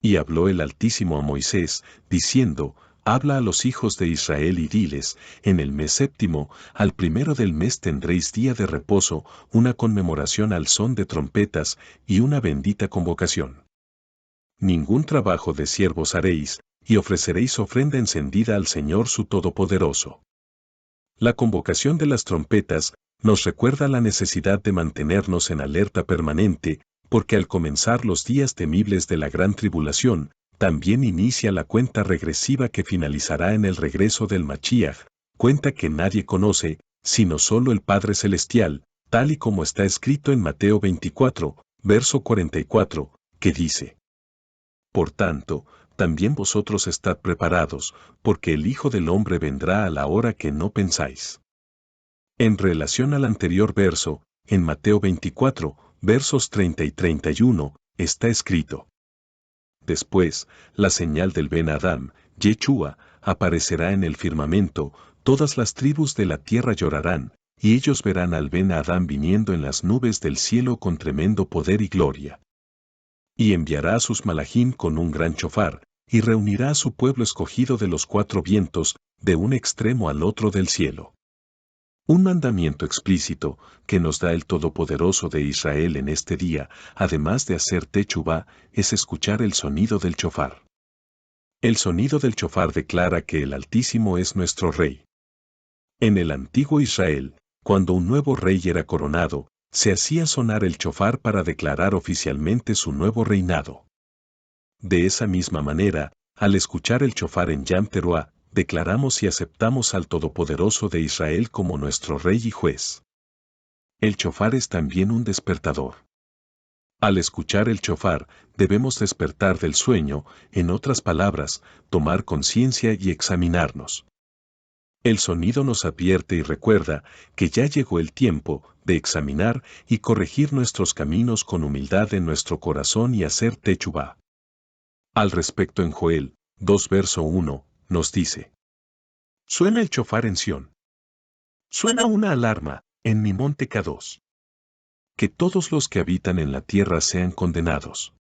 Y habló el Altísimo a Moisés, diciendo: Habla a los hijos de Israel y diles: en el mes séptimo, al primero del mes tendréis día de reposo, una conmemoración al son de trompetas y una bendita convocación. Ningún trabajo de siervos haréis, y ofreceréis ofrenda encendida al Señor su Todopoderoso. La convocación de las trompetas nos recuerda la necesidad de mantenernos en alerta permanente, porque al comenzar los días temibles de la gran tribulación, también inicia la cuenta regresiva que finalizará en el regreso del Machiach, cuenta que nadie conoce, sino solo el Padre Celestial, tal y como está escrito en Mateo 24, verso 44, que dice: Por tanto, también vosotros estad preparados, porque el Hijo del Hombre vendrá a la hora que no pensáis. En relación al anterior verso, en Mateo 24, versos 30 y 31, está escrito: Después, la señal del Ben Adam, Yeshua, aparecerá en el firmamento, todas las tribus de la tierra llorarán, y ellos verán al Ben Adam viniendo en las nubes del cielo con tremendo poder y gloria. Y enviará a sus malachim con un gran chofar, y reunirá a su pueblo escogido de los 4 vientos, de un extremo al otro del cielo. Un mandamiento explícito que nos da el Todopoderoso de Israel en este día, además de hacer techubá, es escuchar el sonido del chofar. El sonido del chofar declara que el Altísimo es nuestro Rey. En el antiguo Israel, cuando un nuevo rey era coronado, se hacía sonar el chofar para declarar oficialmente su nuevo reinado. De esa misma manera, al escuchar el chofar en Yam Teruah, declaramos y aceptamos al Todopoderoso de Israel como nuestro Rey y Juez. El chofar es también un despertador. Al escuchar el chofar, debemos despertar del sueño, en otras palabras, tomar conciencia y examinarnos. El sonido nos advierte y recuerda que ya llegó el tiempo de examinar y corregir nuestros caminos con humildad en nuestro corazón y hacer techubá. Al respecto en Joel 2 verso 1, nos dice. Suena el chofar en Sión. Suena una alarma en mi monte Kadosh. Que todos los que habitan en la tierra sean condenados.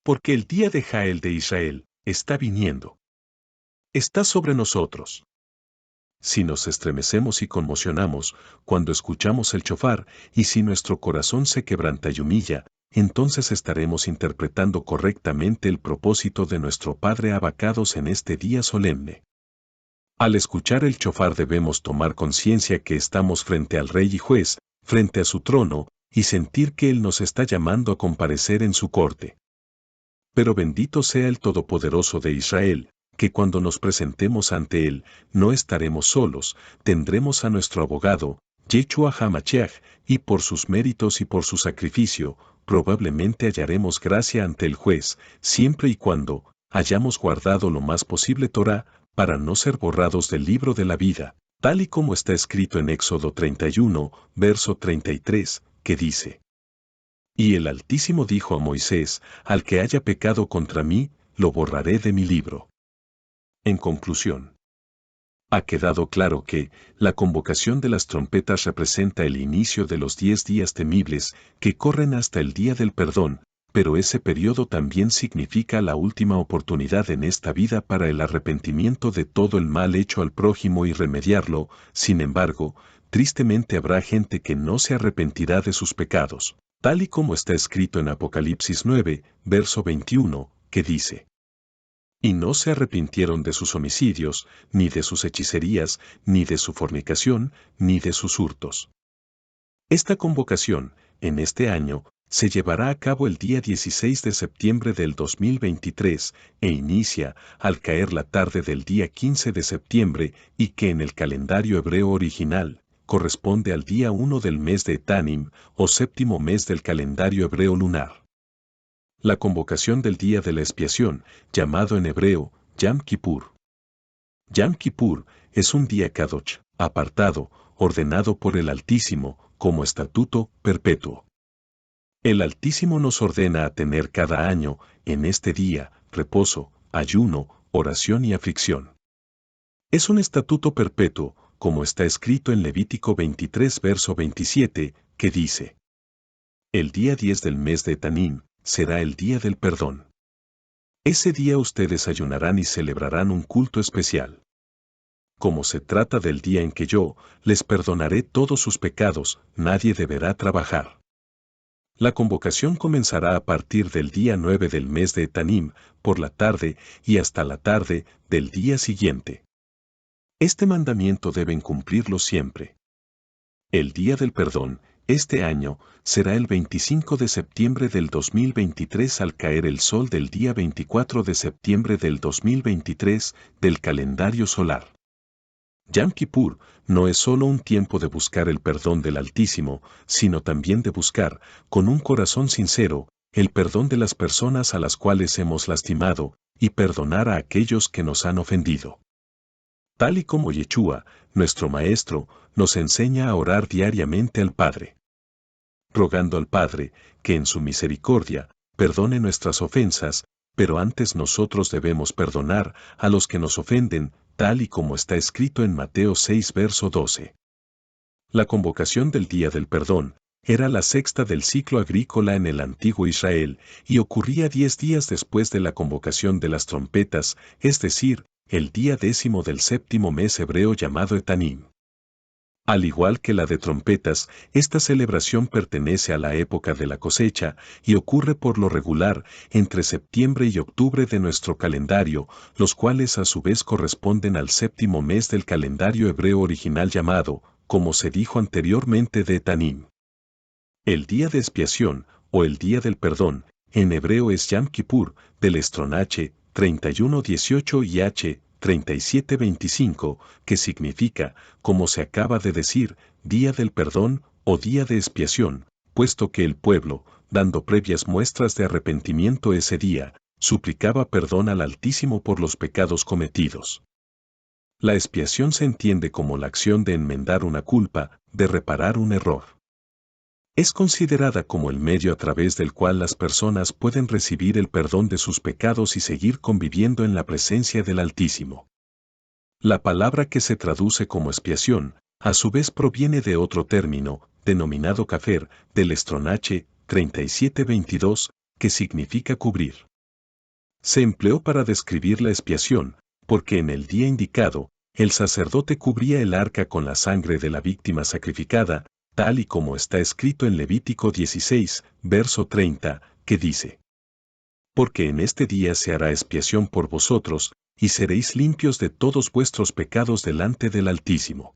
Porque el día de Jael de Israel está viniendo. Está sobre nosotros. Si nos estremecemos y conmocionamos cuando escuchamos el chofar, y si nuestro corazón se quebranta y humilla, entonces estaremos interpretando correctamente el propósito de nuestro Padre Abacados en este día solemne. Al escuchar el chofar debemos tomar conciencia que estamos frente al Rey y Juez, frente a su trono, y sentir que Él nos está llamando a comparecer en su corte. Pero bendito sea el Todopoderoso de Israel, que cuando nos presentemos ante Él, no estaremos solos, tendremos a nuestro abogado, Yeshua HaMashiach, y por sus méritos y por su sacrificio, probablemente hallaremos gracia ante el juez, siempre y cuando hayamos guardado lo más posible Torah, para no ser borrados del libro de la vida, tal y como está escrito en Éxodo 31, verso 33, que dice: Y el Altísimo dijo a Moisés, al que haya pecado contra mí, lo borraré de mi libro. En conclusión, ha quedado claro que la convocación de las trompetas representa el inicio de los 10 días temibles que corren hasta el día del perdón, pero ese periodo también significa la última oportunidad en esta vida para el arrepentimiento de todo el mal hecho al prójimo y remediarlo. Sin embargo, tristemente habrá gente que no se arrepentirá de sus pecados, tal y como está escrito en Apocalipsis 9, verso 21, que dice: Y no se arrepintieron de sus homicidios, ni de sus hechicerías, ni de su fornicación, ni de sus hurtos. Esta convocación, en este año, se llevará a cabo el día 16 de septiembre del 2023 e inicia al caer la tarde del día 15 de septiembre y que en el calendario hebreo original corresponde al día 1 del mes de Etanim o séptimo mes del calendario hebreo lunar. La convocación del día de la expiación, llamado en hebreo Yom Kippur. Yom Kippur es un día Kadosh, apartado, ordenado por el Altísimo, como estatuto perpetuo. El Altísimo nos ordena a tener cada año, en este día, reposo, ayuno, oración y aflicción. Es un estatuto perpetuo, como está escrito en Levítico 23 verso 27, que dice: El día 10 del mes de Etanim será el día del perdón. Ese día ustedes ayunarán y celebrarán un culto especial. Como se trata del día en que yo les perdonaré todos sus pecados, nadie deberá trabajar. La convocación comenzará a partir del día 9 del mes de Etanim, por la tarde y hasta la tarde del día siguiente. Este mandamiento deben cumplirlo siempre. El día del perdón, este año, será el 25 de septiembre del 2023 al caer el sol del día 24 de septiembre del 2023 del calendario solar. Yom Kippur no es solo un tiempo de buscar el perdón del Altísimo, sino también de buscar, con un corazón sincero, el perdón de las personas a las cuales hemos lastimado, y perdonar a aquellos que nos han ofendido. Tal y como Yeshua, nuestro Maestro, nos enseña a orar diariamente al Padre, rogando al Padre, que en su misericordia, perdone nuestras ofensas, pero antes nosotros debemos perdonar a los que nos ofenden, tal y como está escrito en Mateo 6 verso 12. La convocación del Día del Perdón era la sexta del ciclo agrícola en el antiguo Israel y ocurría 10 días después de la convocación de las trompetas, es decir, el día 10 del séptimo mes hebreo llamado Etanim. Al igual que la de trompetas, esta celebración pertenece a la época de la cosecha y ocurre por lo regular entre septiembre y octubre de nuestro calendario, los cuales a su vez corresponden al séptimo mes del calendario hebreo original llamado, como se dijo anteriormente, de Etanim. El día de expiación, o el día del perdón, en hebreo es Yom Kippur, del estrón H, 31:18 y H, 37:25, que significa, como se acaba de decir, día del perdón o día de expiación, puesto que el pueblo, dando previas muestras de arrepentimiento ese día, suplicaba perdón al Altísimo por los pecados cometidos. La expiación se entiende como la acción de enmendar una culpa, de reparar un error. Es considerada como el medio a través del cual las personas pueden recibir el perdón de sus pecados y seguir conviviendo en la presencia del Altísimo. La palabra que se traduce como expiación, a su vez proviene de otro término, denominado kafer, del estronache 3722, que significa cubrir. Se empleó para describir la expiación, porque en el día indicado, el sacerdote cubría el arca con la sangre de la víctima sacrificada, tal y como está escrito en Levítico 16, verso 30, que dice: Porque en este día se hará expiación por vosotros, y seréis limpios de todos vuestros pecados delante del Altísimo.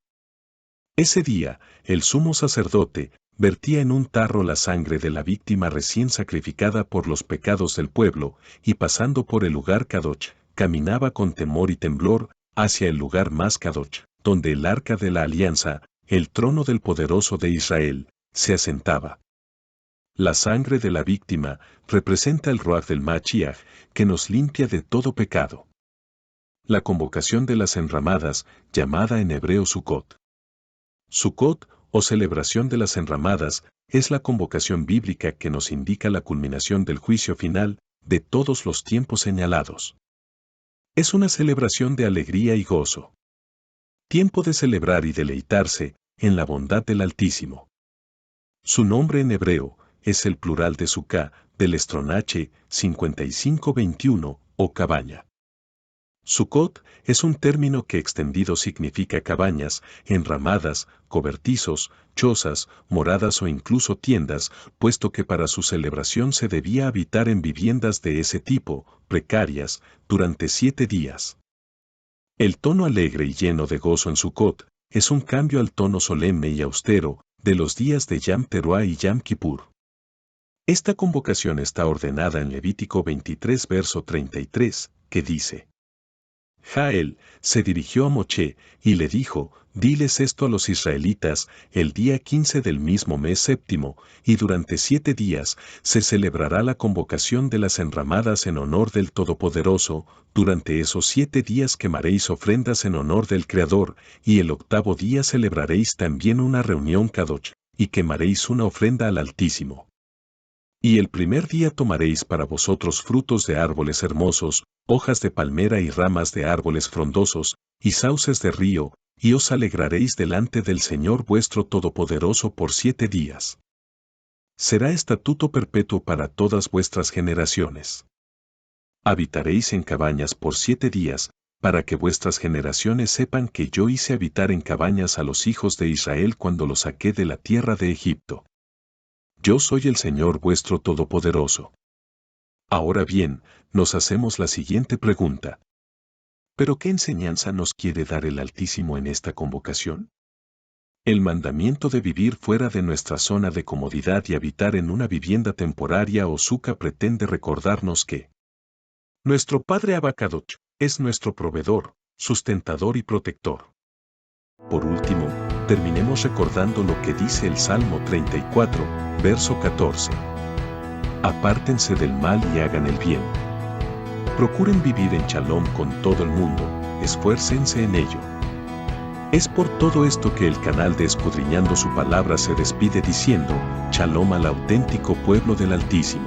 Ese día, el sumo sacerdote vertía en un tarro la sangre de la víctima recién sacrificada por los pecados del pueblo, y pasando por el lugar Kadosh, caminaba con temor y temblor hacia el lugar más Kadosh, donde el arca de la alianza, el trono del poderoso de Israel, se asentaba. La sangre de la víctima representa el Ruach del Mashiach, que nos limpia de todo pecado. La convocación de las enramadas, llamada en hebreo Sukkot. Sukkot, o celebración de las enramadas, es la convocación bíblica que nos indica la culminación del juicio final de todos los tiempos señalados. Es una celebración de alegría y gozo. Tiempo de celebrar y deleitarse en la bondad del Altísimo. Su nombre en hebreo es el plural de Sukkah, del estronache 5521, o cabaña. Sukkot es un término que extendido significa cabañas, enramadas, cobertizos, chozas, moradas o incluso tiendas, puesto que para su celebración se debía habitar en viviendas de ese tipo, precarias, durante 7 días. El tono alegre y lleno de gozo en Sukkot es un cambio al tono solemne y austero de los días de Yom Teruah y Yom Kippur. Esta convocación está ordenada en Levítico 23 verso 33, que dice: Jael se dirigió a Moshe y le dijo: Diles esto a los israelitas, el día 15 del mismo mes séptimo, y durante 7 días se celebrará la convocación de las enramadas en honor del Todopoderoso. Durante esos 7 días quemaréis ofrendas en honor del Creador, y el 8º día celebraréis también una reunión Kadosh, y quemaréis una ofrenda al Altísimo. Y el primer día tomaréis para vosotros frutos de árboles hermosos, hojas de palmera y ramas de árboles frondosos, y sauces de río, y os alegraréis delante del Señor vuestro Todopoderoso por 7 días. Será estatuto perpetuo para todas vuestras generaciones. Habitaréis en cabañas por 7 días, para que vuestras generaciones sepan que yo hice habitar en cabañas a los hijos de Israel cuando los saqué de la tierra de Egipto. Yo soy el Señor vuestro Todopoderoso. Ahora bien, nos hacemos la siguiente pregunta. ¿Pero qué enseñanza nos quiere dar el Altísimo en esta convocación? El mandamiento de vivir fuera de nuestra zona de comodidad y habitar en una vivienda temporaria o suca pretende recordarnos que nuestro Padre Abacadoch es nuestro proveedor, sustentador y protector. Por último, terminemos recordando lo que dice el Salmo 34, verso 14. Apártense del mal y hagan el bien. Procuren vivir en shalom con todo el mundo, esfuércense en ello. Es por todo esto que el canal de Escudriñando su Palabra se despide diciendo: Shalom al auténtico pueblo del Altísimo.